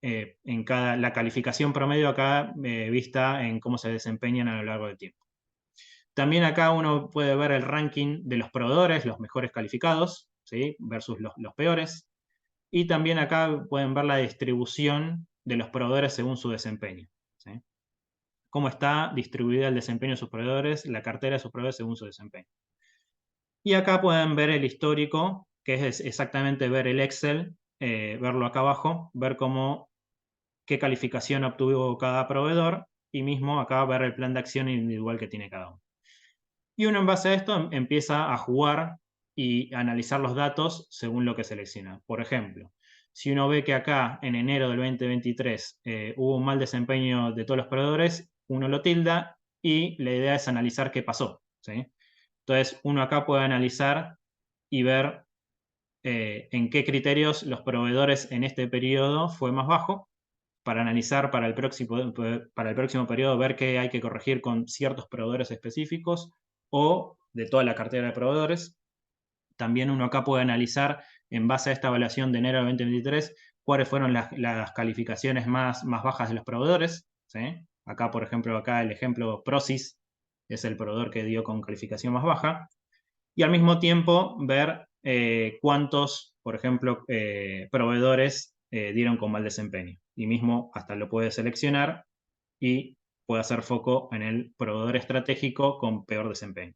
[SPEAKER 5] la calificación promedio acá vista en cómo se desempeñan a lo largo del tiempo. También acá uno puede ver el ranking de los proveedores, los mejores calificados, ¿sí? Versus los peores. Y también acá pueden ver la distribución de los proveedores según su desempeño, ¿sí? Cómo está distribuida el desempeño de sus proveedores, la cartera de sus proveedores según su desempeño. Y acá pueden ver el histórico, que es exactamente ver el Excel, verlo acá abajo, ver qué calificación obtuvo cada proveedor y mismo acá ver el plan de acción individual que tiene cada uno. Y uno en base a esto empieza a jugar y analizar los datos según lo que selecciona. Por ejemplo, si uno ve que acá en enero del 2023 hubo un mal desempeño de todos los proveedores, uno lo tilda y la idea es analizar qué pasó, ¿sí? Entonces uno acá puede analizar y ver en qué criterios los proveedores en este periodo fue más bajo, para analizar para el próximo periodo, ver qué hay que corregir con ciertos proveedores específicos o de toda la cartera de proveedores. También uno acá puede analizar, en base a esta evaluación de enero de 2023, cuáles fueron las calificaciones más bajas de los proveedores, ¿sí? Acá, por ejemplo, acá el ejemplo Prosis es el proveedor que dio con calificación más baja. Y al mismo tiempo ver cuántos, por ejemplo, proveedores dieron con mal desempeño. Y mismo hasta lo puede seleccionar y puede hacer foco en el proveedor estratégico con peor desempeño.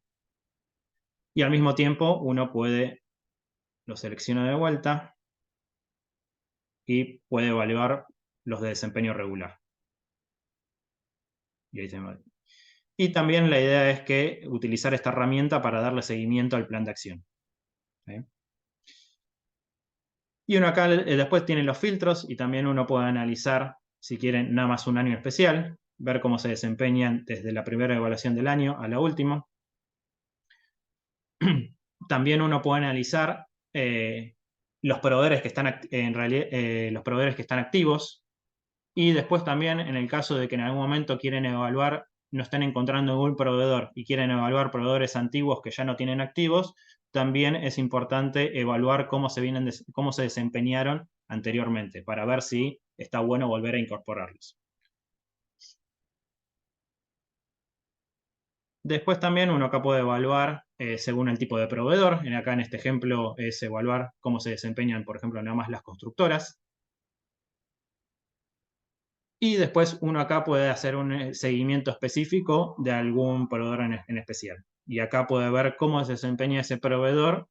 [SPEAKER 5] Y al mismo tiempo uno lo selecciona de vuelta y puede evaluar los de desempeño regular. Y ahí se va. Y también la idea es que utilizar esta herramienta para darle seguimiento al plan de acción, ¿sí? Y uno acá después tiene los filtros y también uno puede analizar, si quieren, nada más un año especial, ver cómo se desempeñan desde la primera evaluación del año a la última. También uno puede analizar los proveedores que están los proveedores que están activos. Y después también, en el caso de que en algún momento quieren evaluar, no estén encontrando ningún proveedor y quieren evaluar proveedores antiguos que ya no tienen activos, también es importante evaluar cómo se desempeñaron anteriormente para ver si está bueno volver a incorporarlos. Después también uno acá puede evaluar según el tipo de proveedor. Acá en este ejemplo es evaluar cómo se desempeñan, por ejemplo, nada más las constructoras. Y después uno acá puede hacer un seguimiento específico de algún proveedor en especial. Y acá puede ver cómo se desempeña ese proveedor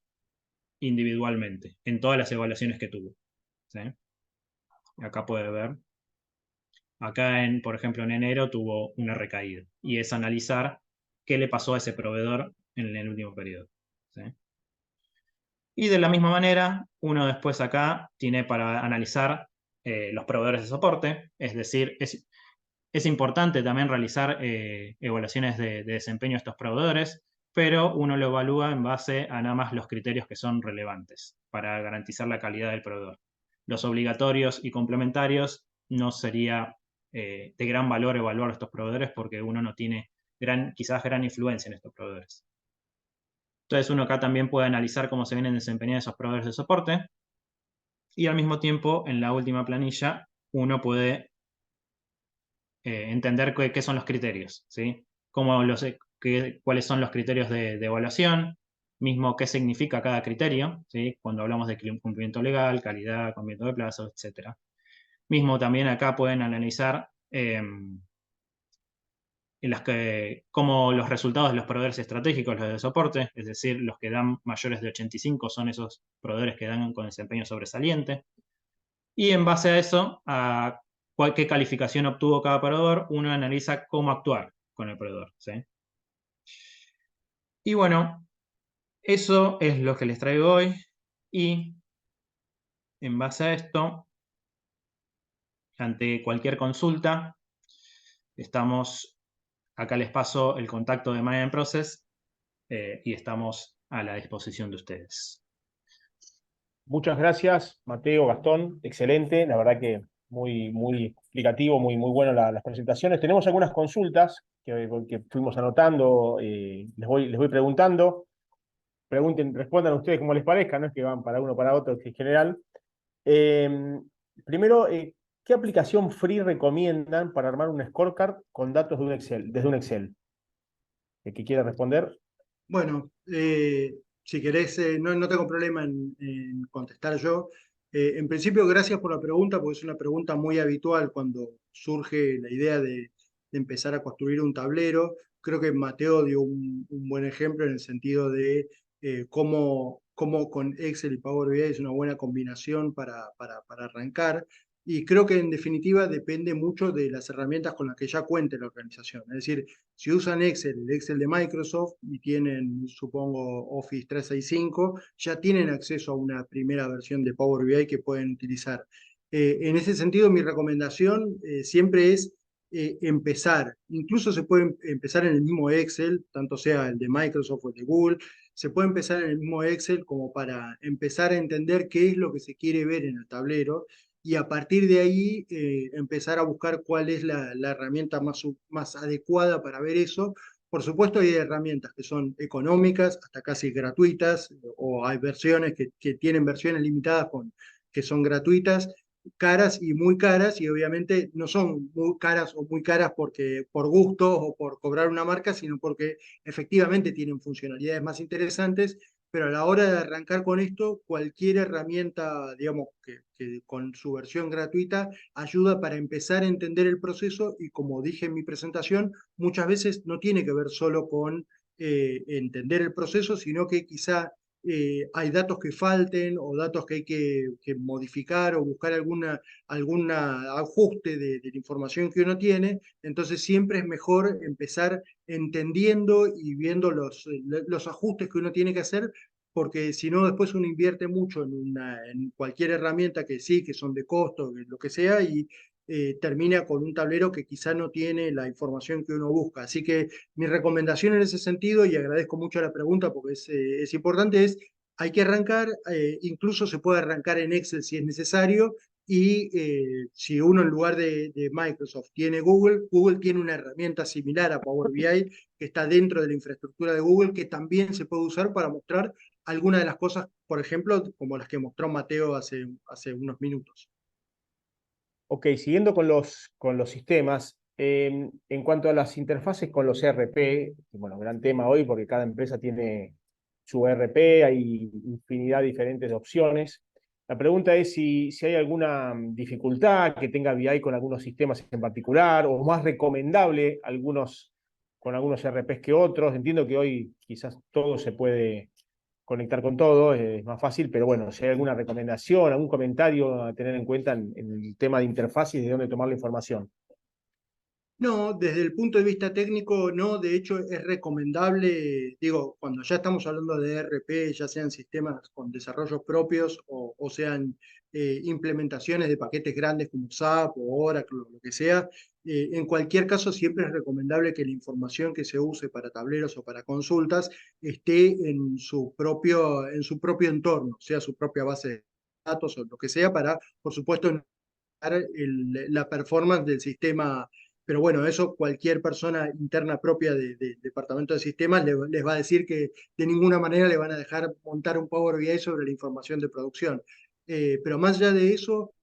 [SPEAKER 5] individualmente, en todas las evaluaciones que tuvo, ¿sí? Acá puede ver. Acá, por ejemplo, en enero tuvo una recaída. Y es analizar qué le pasó a ese proveedor en el último periodo, ¿sí? Y de la misma manera, uno después acá tiene para analizar los proveedores de soporte, es decir, es importante también realizar evaluaciones de desempeño de estos proveedores, pero uno lo evalúa en base a nada más los criterios que son relevantes para garantizar la calidad del proveedor. Los obligatorios y complementarios no sería de gran valor evaluar estos proveedores porque uno no tiene quizás gran influencia en estos proveedores. Entonces uno acá también puede analizar cómo se vienen desempeñando esos proveedores de soporte y al mismo tiempo en la última planilla uno puede entender qué son los criterios, ¿sí? Cuáles son los criterios de evaluación, mismo qué significa cada criterio, ¿sí? Cuando hablamos de cumplimiento legal, calidad, cumplimiento de plazo, etc. Mismo también acá pueden analizar cómo los resultados de los proveedores estratégicos, los de soporte, es decir, los que dan mayores de 85 son esos proveedores que dan con desempeño sobresaliente. Y en base a eso, a qué calificación obtuvo cada proveedor, uno analiza cómo actuar con el proveedor, ¿sí? Y bueno, eso es lo que les traigo hoy. Y en base a esto, ante cualquier consulta, acá les paso el contacto de Management Process y estamos a la disposición de ustedes.
[SPEAKER 1] Muchas gracias, Mateo, Gastón, excelente, la verdad que muy explicativo, muy bueno las presentaciones. Tenemos algunas consultas que fuimos anotando, les voy preguntando. Respondan ustedes como les parezca, no es que van para uno o para otro, que es general. Primero, ¿qué aplicación free recomiendan para armar un scorecard con datos de un Excel, desde un Excel? ¿El que quiera responder?
[SPEAKER 4] Bueno, si querés, no tengo problema en contestar yo. En principio, gracias por la pregunta, porque es una pregunta muy habitual cuando surge la idea de empezar a construir un tablero. Creo que Mateo dio un buen ejemplo en el sentido de cómo con Excel y Power BI es una buena combinación para arrancar. Y creo que en definitiva depende mucho de las herramientas con las que ya cuente la organización. Es decir, si usan Excel, el Excel de Microsoft y tienen, supongo, Office 365, ya tienen acceso a una primera versión de Power BI que pueden utilizar. En ese sentido, mi recomendación siempre es empezar. Incluso se puede empezar en el mismo Excel, tanto sea el de Microsoft o el de Google. Se puede empezar en el mismo Excel como para empezar a entender qué es lo que se quiere ver en el tablero y a partir de ahí empezar a buscar cuál es la herramienta más adecuada para ver eso. Por supuesto, hay herramientas que son económicas, hasta casi gratuitas, o hay versiones que tienen versiones limitadas que son gratuitas, caras y muy caras, y obviamente no son muy caras o muy caras por gusto o por cobrar una marca, sino porque efectivamente tienen funcionalidades más interesantes, pero a la hora de arrancar con esto, cualquier herramienta, digamos, que con su versión gratuita ayuda para empezar a entender el proceso y como dije en mi presentación, muchas veces no tiene que ver solo con entender el proceso, sino que quizá hay datos que falten o datos que hay que modificar o buscar algún ajuste de la información que uno tiene. Entonces siempre es mejor empezar entendiendo y viendo los ajustes que uno tiene que hacer, porque si no después uno invierte mucho en cualquier herramienta que sí, que son de costo, lo que sea, y termina con un tablero que quizá no tiene la información que uno busca. Así que mi recomendación en ese sentido, y agradezco mucho la pregunta porque es importante, es hay que arrancar, incluso se puede arrancar en Excel si es necesario, y si uno en lugar de Microsoft tiene Google, Google tiene una herramienta similar a Power BI que está dentro de la infraestructura de Google que también se puede usar para mostrar algunas de las cosas, por ejemplo, como las que mostró Mateo hace unos minutos.
[SPEAKER 1] Ok, siguiendo con los sistemas, en cuanto a las interfaces con los ERP, bueno, gran tema hoy porque cada empresa tiene su ERP, hay infinidad diferentes de opciones. La pregunta es si hay alguna dificultad que tenga BI con algunos sistemas en particular o más recomendable con algunos ERPs que otros. Entiendo que hoy quizás todo se puede conectar con todo, es más fácil, pero bueno, si hay alguna recomendación, algún comentario a tener en cuenta en el tema de interfaces y de dónde tomar la información.
[SPEAKER 4] No, desde el punto de vista técnico, no. De hecho, es recomendable, digo, cuando ya estamos hablando de ERP, ya sean sistemas con desarrollos propios o sean implementaciones de paquetes grandes como SAP o Oracle o lo que sea, en cualquier caso siempre es recomendable que la información que se use para tableros o para consultas esté en su propio entorno, sea su propia base de datos o lo que sea, para, por supuesto, la performance del sistema. Pero bueno, eso cualquier persona interna propia de departamento de sistemas les va a decir que de ninguna manera le van a dejar montar un Power BI sobre la información de producción. Pero más allá de eso,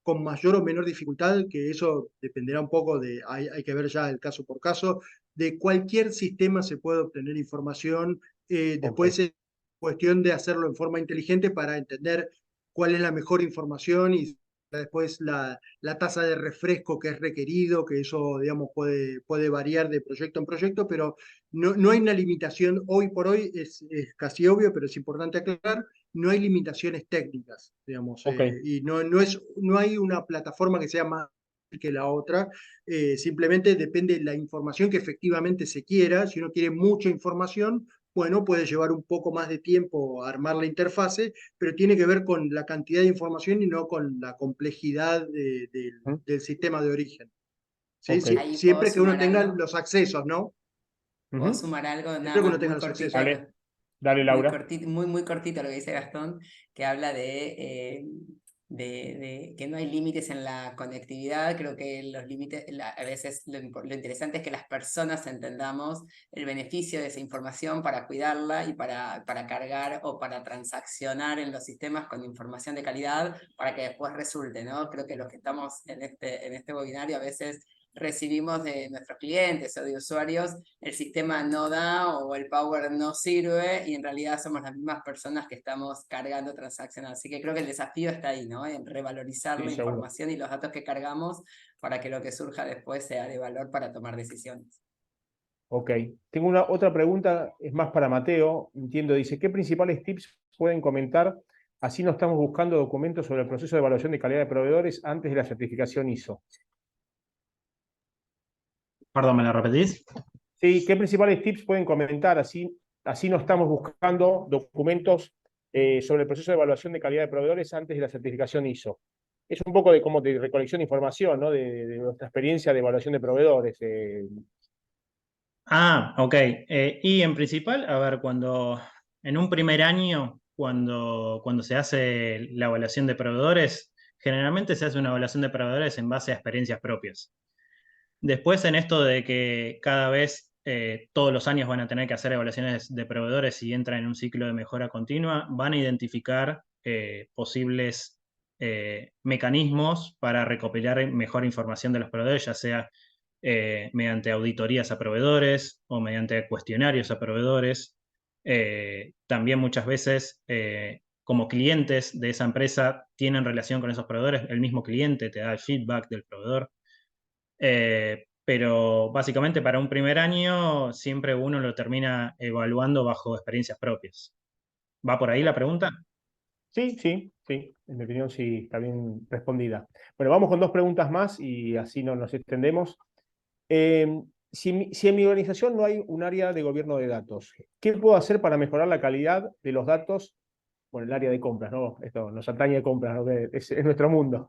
[SPEAKER 4] con mayor o menor dificultad, que eso dependerá un poco hay que ver ya el caso por caso, de cualquier sistema se puede obtener información. Después es cuestión de hacerlo en forma inteligente para entender cuál es la mejor información y después la tasa de refresco que es requerido, que eso, digamos, puede variar de proyecto en proyecto, pero no hay una limitación. Hoy por hoy es casi obvio, pero es importante aclarar, no hay limitaciones técnicas, digamos, y no hay una plataforma que sea más que la otra. Simplemente depende de la información que efectivamente se quiera. Si uno quiere mucha información, bueno, puede llevar un poco más de tiempo armar la interfase, pero tiene que ver con la cantidad de información y no con la complejidad del sistema de origen. ¿Sí?
[SPEAKER 1] Ok.
[SPEAKER 3] Ahí puedo
[SPEAKER 4] Siempre que uno
[SPEAKER 3] sumar
[SPEAKER 4] tenga
[SPEAKER 3] algo.
[SPEAKER 4] los accesos, ¿no?
[SPEAKER 3] Puedo
[SPEAKER 1] Ujú.
[SPEAKER 3] sumar algo nada
[SPEAKER 4] Siempre que uno
[SPEAKER 3] más
[SPEAKER 4] tenga
[SPEAKER 3] muy
[SPEAKER 4] los
[SPEAKER 3] cortito,
[SPEAKER 4] accesos.
[SPEAKER 1] Dale, dale, Laura.
[SPEAKER 3] muy cortito lo que dice Gastón, que habla de que no hay límites en la conectividad. Creo que los límites, a veces lo interesante es que las personas entendamos el beneficio de esa información para cuidarla y para cargar o para transaccionar en los sistemas con información de calidad para que después resulte, ¿no? Creo que los que estamos en este webinario a veces recibimos de nuestros clientes o de usuarios, el sistema no da o el Power no sirve y en realidad somos las mismas personas que estamos cargando transacciones. Así que creo que el desafío está ahí, ¿no? En revalorizar
[SPEAKER 1] Sí,
[SPEAKER 3] la
[SPEAKER 1] seguro.
[SPEAKER 3] información y los datos que cargamos para que lo que surja después sea de valor para tomar decisiones.
[SPEAKER 1] Ok. Tengo otra pregunta, es más para Mateo. Entiendo, dice, ¿qué principales tips pueden comentar? Así no estamos buscando documentos sobre el proceso de evaluación de calidad de proveedores antes de la certificación ISO.
[SPEAKER 5] Perdón, ¿me la repetís?
[SPEAKER 1] Sí, ¿qué principales tips pueden comentar? Así no estamos buscando documentos sobre el proceso de evaluación de calidad de proveedores antes de la certificación ISO. Es un poco de recolección de información, ¿no? De nuestra experiencia de evaluación de proveedores.
[SPEAKER 5] Ok. Y en principal, a ver, en un primer año, cuando se hace la evaluación de proveedores, generalmente se hace una evaluación de proveedores en base a experiencias propias. Después, en esto de que cada vez, todos los años van a tener que hacer evaluaciones de proveedores y entran en un ciclo de mejora continua, van a identificar posibles mecanismos para recopilar mejor información de los proveedores, ya sea mediante auditorías a proveedores o mediante cuestionarios a proveedores. También muchas veces, como clientes de esa empresa, tienen relación con esos proveedores, el mismo cliente te da el feedback del proveedor. Pero básicamente para un primer año siempre uno lo termina evaluando bajo experiencias propias. ¿Va por ahí la pregunta?
[SPEAKER 1] Sí, sí, sí. En mi opinión, sí, está bien respondida. Bueno, vamos con dos preguntas más y así no nos extendemos. Si en mi organización no hay un área de gobierno de datos, ¿qué puedo hacer para mejorar la calidad de los datos? Bueno, el área de compras, ¿no? Esto nos atañe a compras, ¿no? Es nuestro mundo.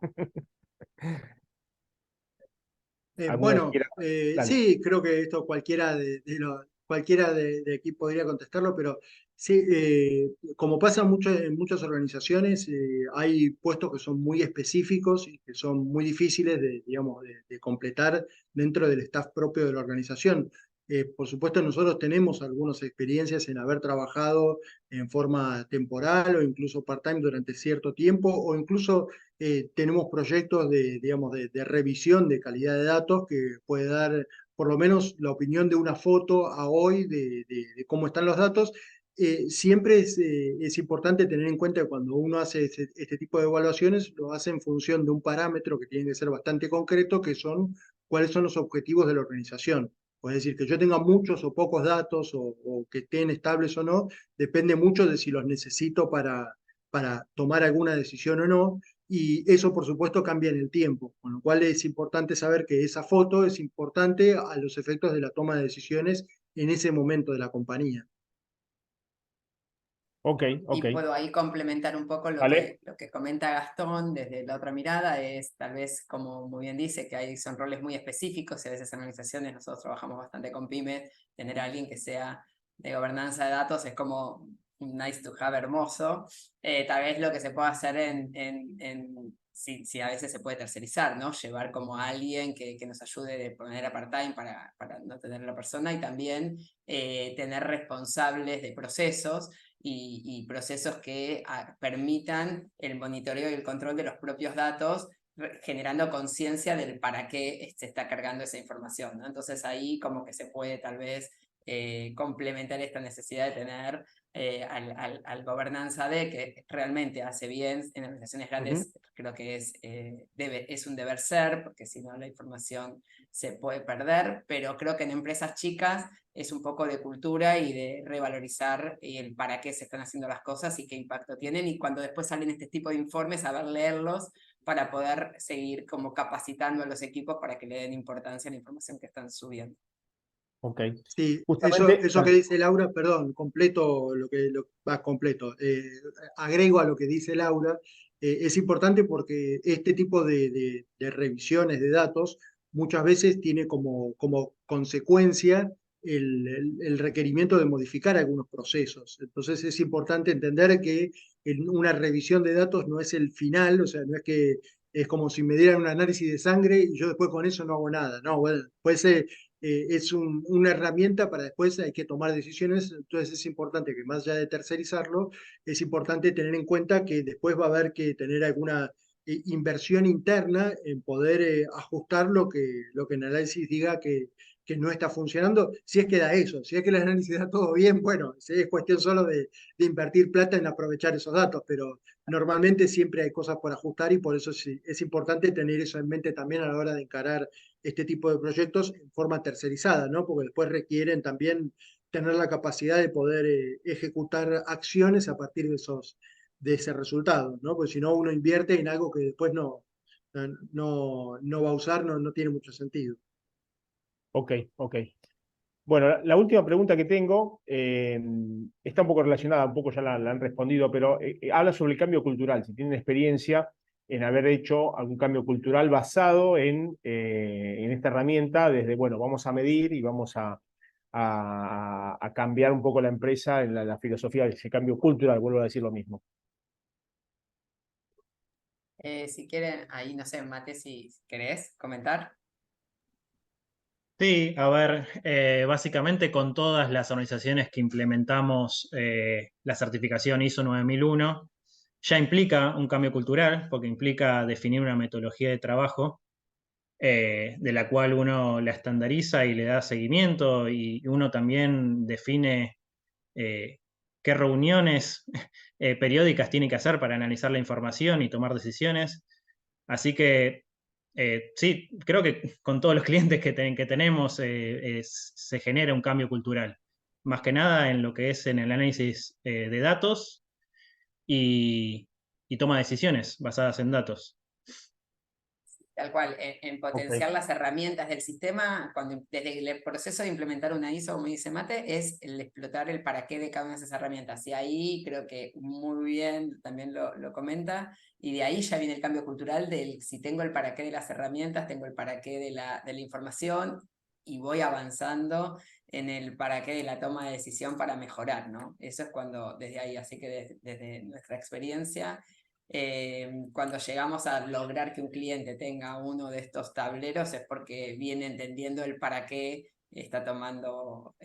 [SPEAKER 1] ¿Alguno que
[SPEAKER 4] Bueno,
[SPEAKER 1] quiera? Dale.
[SPEAKER 4] sí, creo que esto cualquiera de aquí podría contestarlo, pero sí, como pasa mucho en muchas organizaciones, hay puestos que son muy específicos y que son muy difíciles digamos, de completar dentro del staff propio de la organización. Por supuesto, nosotros tenemos algunas experiencias en haber trabajado en forma temporal o incluso part-time durante cierto tiempo, o incluso tenemos proyectos digamos, de revisión de calidad de datos que puede dar por lo menos la opinión de una foto a hoy de cómo están los datos. Siempre es importante tener en cuenta que cuando uno hace este tipo de evaluaciones, lo hace en función de un parámetro que tiene que ser bastante concreto, que son cuáles son los objetivos de la organización. Es decir, que yo tenga muchos o pocos datos o que estén estables o no, depende mucho de si los necesito para tomar alguna decisión o no. y eso por supuesto cambia en el tiempo, con lo cual es importante saber que esa foto es importante a los efectos de la toma de decisiones en ese momento de la compañía.
[SPEAKER 1] Ok,
[SPEAKER 3] Y
[SPEAKER 1] ok.
[SPEAKER 3] puedo ahí complementar un poco
[SPEAKER 1] Vale.
[SPEAKER 3] lo que comenta Gastón desde la otra mirada, es tal vez, como muy bien dice, que son roles muy específicos y a veces en organizaciones nosotros trabajamos bastante con pymes, tener a alguien que sea de gobernanza de datos es como un nice to have hermoso. Tal vez lo que se puede hacer si a veces se puede tercerizar, ¿no? Llevar como a alguien que nos ayude de manera part-time para no tener a la persona y también tener responsables de procesos y procesos que permitan el monitoreo y el control de los propios datos, generando conciencia del para qué se está cargando esa información, ¿no? Entonces ahí como que se puede tal vez complementar esta necesidad de tener al gobernanza que realmente hace bien en organizaciones grandes. Creo que es un deber ser, porque si no la información se puede perder, pero creo que en empresas chicas es un poco de cultura y de revalorizar el para qué se están haciendo las cosas y qué impacto tienen, y cuando después salen este tipo de informes, saber leerlos para poder seguir como capacitando a los equipos para que le den importancia a la información que están subiendo.
[SPEAKER 1] Ok.
[SPEAKER 4] Sí,
[SPEAKER 1] Justamente,
[SPEAKER 4] eso que dice Laura, perdón, completo completo. Agrego a lo que dice Laura, es importante porque este tipo de revisiones de datos muchas veces tiene como consecuencia el requerimiento de modificar algunos procesos. Entonces es importante entender que una revisión de datos no es el final, o sea, no es que es como si me dieran un análisis de sangre y yo después con eso no hago nada. No, bueno, puede ser es una herramienta para después hay que tomar decisiones, entonces es importante que más allá de tercerizarlo, es importante tener en cuenta que después va a haber que tener alguna inversión interna en poder ajustar lo que el análisis diga que no está funcionando, si es que da eso, si es que el análisis da todo bien, bueno, es cuestión solo de invertir plata en aprovechar esos datos, pero normalmente siempre hay cosas por ajustar y por eso es importante tener eso en mente también a la hora de encarar este tipo de proyectos en forma tercerizada, ¿no? Porque después requieren también tener la capacidad de poder ejecutar acciones a partir de ese resultado, ¿no? Porque si no, uno invierte en algo que después no va a usar, no tiene mucho sentido.
[SPEAKER 1] ok, ok. Bueno, la última pregunta que tengo está un poco relacionada, un poco ya la han respondido, pero habla sobre el cambio cultural, si tienen experiencia en haber hecho algún cambio cultural basado en esta herramienta, desde, bueno, vamos a medir y vamos a cambiar un poco la empresa en la filosofía de ese cambio cultural, vuelvo a decir lo mismo.
[SPEAKER 3] Si quieren, ahí no sé, Mate, si querés comentar.
[SPEAKER 5] Sí, a ver, básicamente con todas las organizaciones que implementamos la certificación ISO 9001, ya implica un cambio cultural, porque implica definir una metodología de trabajo de la cual uno la estandariza y le da seguimiento, y uno también define qué reuniones periódicas tiene que hacer para analizar la información y tomar decisiones. Así que sí, creo que con todos los clientes que tenemos se genera un cambio cultural, más que nada en lo que es en el análisis de datos y, y toma de decisiones basadas en datos.
[SPEAKER 3] Tal cual, en
[SPEAKER 1] Ok,
[SPEAKER 3] potenciar las herramientas del sistema, desde el proceso de implementar una ISO, como dice Mate, es el explotar el para qué de cada una de esas herramientas. Y ahí creo que muy bien también lo comenta, y de ahí ya viene el cambio cultural del si tengo el para qué de las herramientas, tengo el para qué de la información, y voy avanzando en el para qué de la toma de decisión para mejorar, ¿no? Eso es cuando desde ahí, así que desde nuestra experiencia, cuando llegamos a lograr que un cliente tenga uno de estos tableros es porque viene entendiendo el para qué está tomando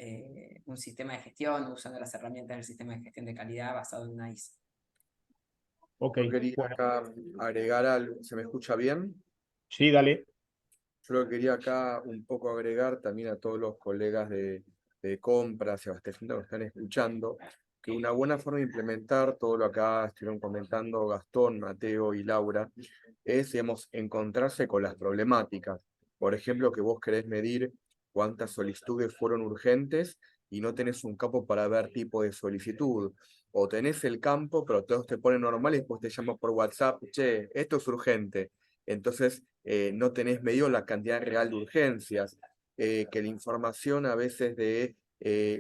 [SPEAKER 3] un sistema de gestión, usando las herramientas del sistema de gestión de calidad basado en una ISO.
[SPEAKER 1] ok,
[SPEAKER 2] Yo quería
[SPEAKER 1] bueno,
[SPEAKER 2] acá agregar algo. ¿Se me escucha bien?
[SPEAKER 1] sí, dale.
[SPEAKER 2] Yo lo que quería acá un poco agregar también a todos los colegas de compras y abastecimiento que están escuchando, que una buena forma de implementar todo lo que acá estuvieron comentando Gastón, Mateo y Laura, es, digamos, encontrarse con las problemáticas. Por ejemplo, que vos querés medir cuántas solicitudes fueron urgentes y no tenés un campo para ver tipo de solicitud. O tenés el campo, pero todos te ponen normal y después te llaman por WhatsApp, che, esto es urgente. Entonces, no tenés medido la cantidad real de urgencias, que la información a veces de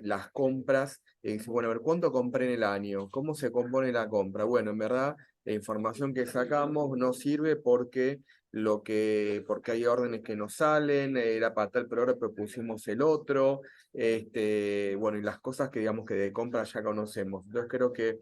[SPEAKER 2] las compras, dice, bueno, a ver, ¿cuánto compré en el año? ¿Cómo se compone la compra? Bueno, en verdad, la información que sacamos no sirve porque porque hay órdenes que no salen, era para tal programa, pero pusimos el otro, bueno, y las cosas que digamos que de compra ya conocemos. Entonces creo que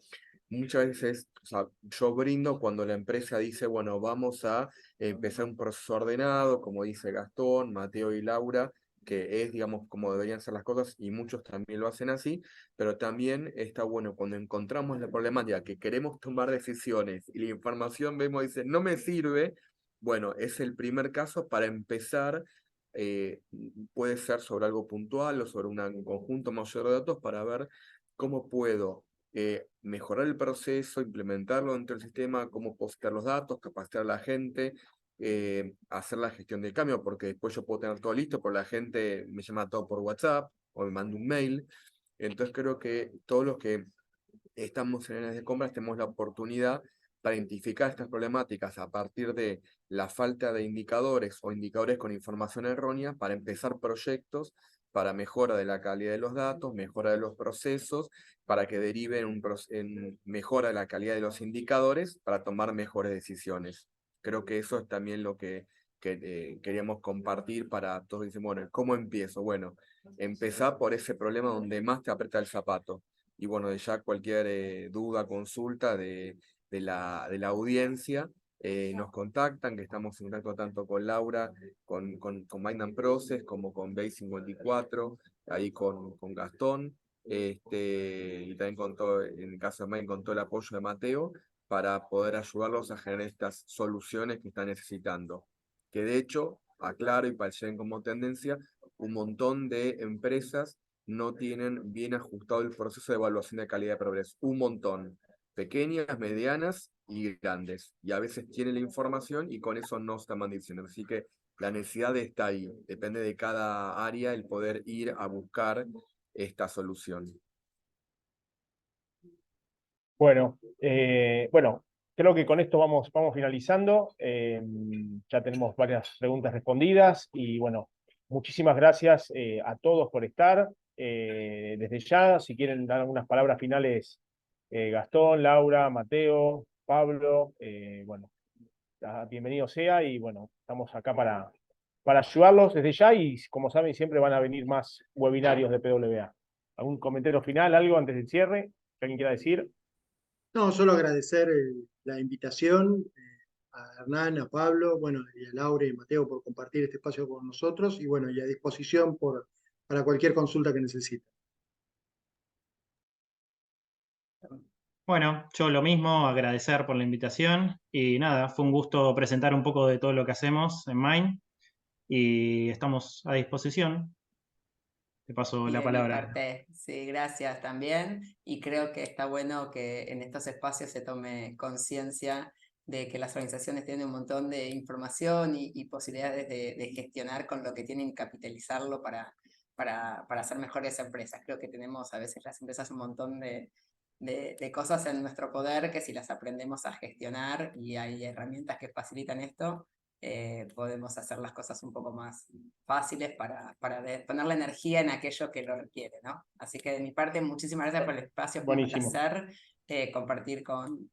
[SPEAKER 2] muchas veces, o sea, yo brindo cuando la empresa dice, bueno, vamos a empezar un proceso ordenado, como dice Gastón, Mateo y Laura, que es, digamos, como deberían ser las cosas, y muchos también lo hacen así, pero también está bueno cuando encontramos la problemática, que queremos tomar decisiones, y la información vemos y dice, no me sirve, bueno, es el primer caso para empezar, puede ser sobre algo puntual o sobre un conjunto mayor de datos para ver cómo puedo mejorar el proceso, implementarlo dentro del sistema, cómo postear los datos, capacitar a la gente, hacer la gestión del cambio, porque después yo puedo tener todo listo, pero la gente me llama todo por WhatsApp o me manda un mail. Entonces creo que todos los que estamos en áreas de compras tenemos la oportunidad para identificar estas problemáticas a partir de la falta de indicadores o indicadores con información errónea para empezar proyectos para mejora de la calidad de los datos, mejora de los procesos, para que deriven en mejora de la calidad de los indicadores para tomar mejores decisiones. Creo que eso es también lo que queríamos compartir para todos. Dicen, bueno, ¿cómo empiezo? Bueno, empezá por ese problema donde más te aprieta el zapato. Y bueno, ya cualquier duda, consulta de la audiencia, nos contactan, que estamos en contacto tanto con Laura, con Mind and Process, como con Base54, ahí con Gastón, y también en el caso de Mind, con todo el apoyo de Mateo, para poder ayudarlos a generar estas soluciones que están necesitando. Que de hecho, aclaro y para llegar como tendencia, un montón de empresas no tienen bien ajustado el proceso de evaluación de calidad de progreso. Un montón. Pequeñas, medianas y grandes. Y a veces tienen la información y con eso no están diciendo. Así que la necesidad está ahí. Depende de cada área el poder ir a buscar esta solución.
[SPEAKER 1] Bueno, creo que con esto vamos finalizando. Ya tenemos varias preguntas respondidas y bueno, muchísimas gracias a todos por estar. Desde ya, si quieren dar algunas palabras finales, Gastón, Laura, Mateo, Pablo, bueno, bienvenido sea y bueno, estamos acá para ayudarlos desde ya y como saben siempre van a venir más webinarios de PWA. ¿Algún comentario final, algo antes del cierre que alguien quiera decir?
[SPEAKER 4] No, solo agradecer la invitación a Hernán, a Pablo, bueno, y a Laura y a Mateo por compartir este espacio con nosotros y bueno, y a disposición para cualquier consulta que necesiten.
[SPEAKER 5] Bueno, yo lo mismo, agradecer por la invitación y nada, fue un gusto presentar un poco de todo lo que hacemos en Mind y estamos a disposición. Te paso
[SPEAKER 3] Y
[SPEAKER 5] la
[SPEAKER 3] de mi
[SPEAKER 5] palabra.
[SPEAKER 3] parte, sí, gracias también. Y creo que está bueno que en estos espacios se tome conciencia de que las organizaciones tienen un montón de información y posibilidades de gestionar con lo que tienen y capitalizarlo para hacer mejores empresas. Creo que tenemos a veces las empresas un montón de cosas en nuestro poder que si las aprendemos a gestionar y hay herramientas que facilitan esto, podemos hacer las cosas un poco más fáciles para poner la energía en aquello que lo requiere, ¿no? Así que de mi parte, muchísimas gracias por el espacio, fue un
[SPEAKER 1] Buenísimo.
[SPEAKER 3] placer compartir con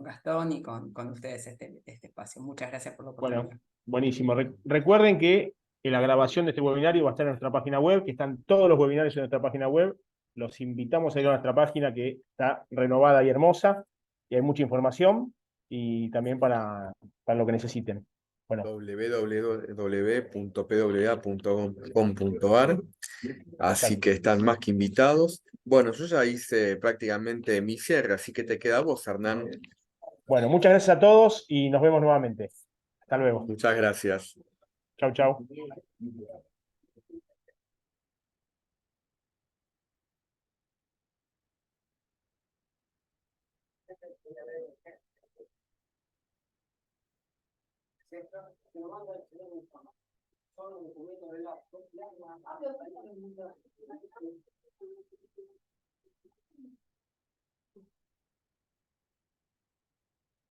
[SPEAKER 3] Gastón y con ustedes este espacio. Muchas gracias por la oportunidad.
[SPEAKER 1] Bueno, buenísimo. Recuerden que la grabación de este webinario va a estar en nuestra página web, que están todos los webinarios en nuestra página web. Los invitamos a ir a nuestra página que está renovada y hermosa y hay mucha información y también para lo que necesiten. Bueno,
[SPEAKER 2] www.pwa.com.ar. Así que están más que invitados. Bueno, yo ya hice prácticamente mi cierre, así que te queda a vos, Hernán.
[SPEAKER 1] bueno, muchas gracias a todos y nos vemos nuevamente. Hasta luego.
[SPEAKER 2] Muchas gracias.
[SPEAKER 1] Chau, chau.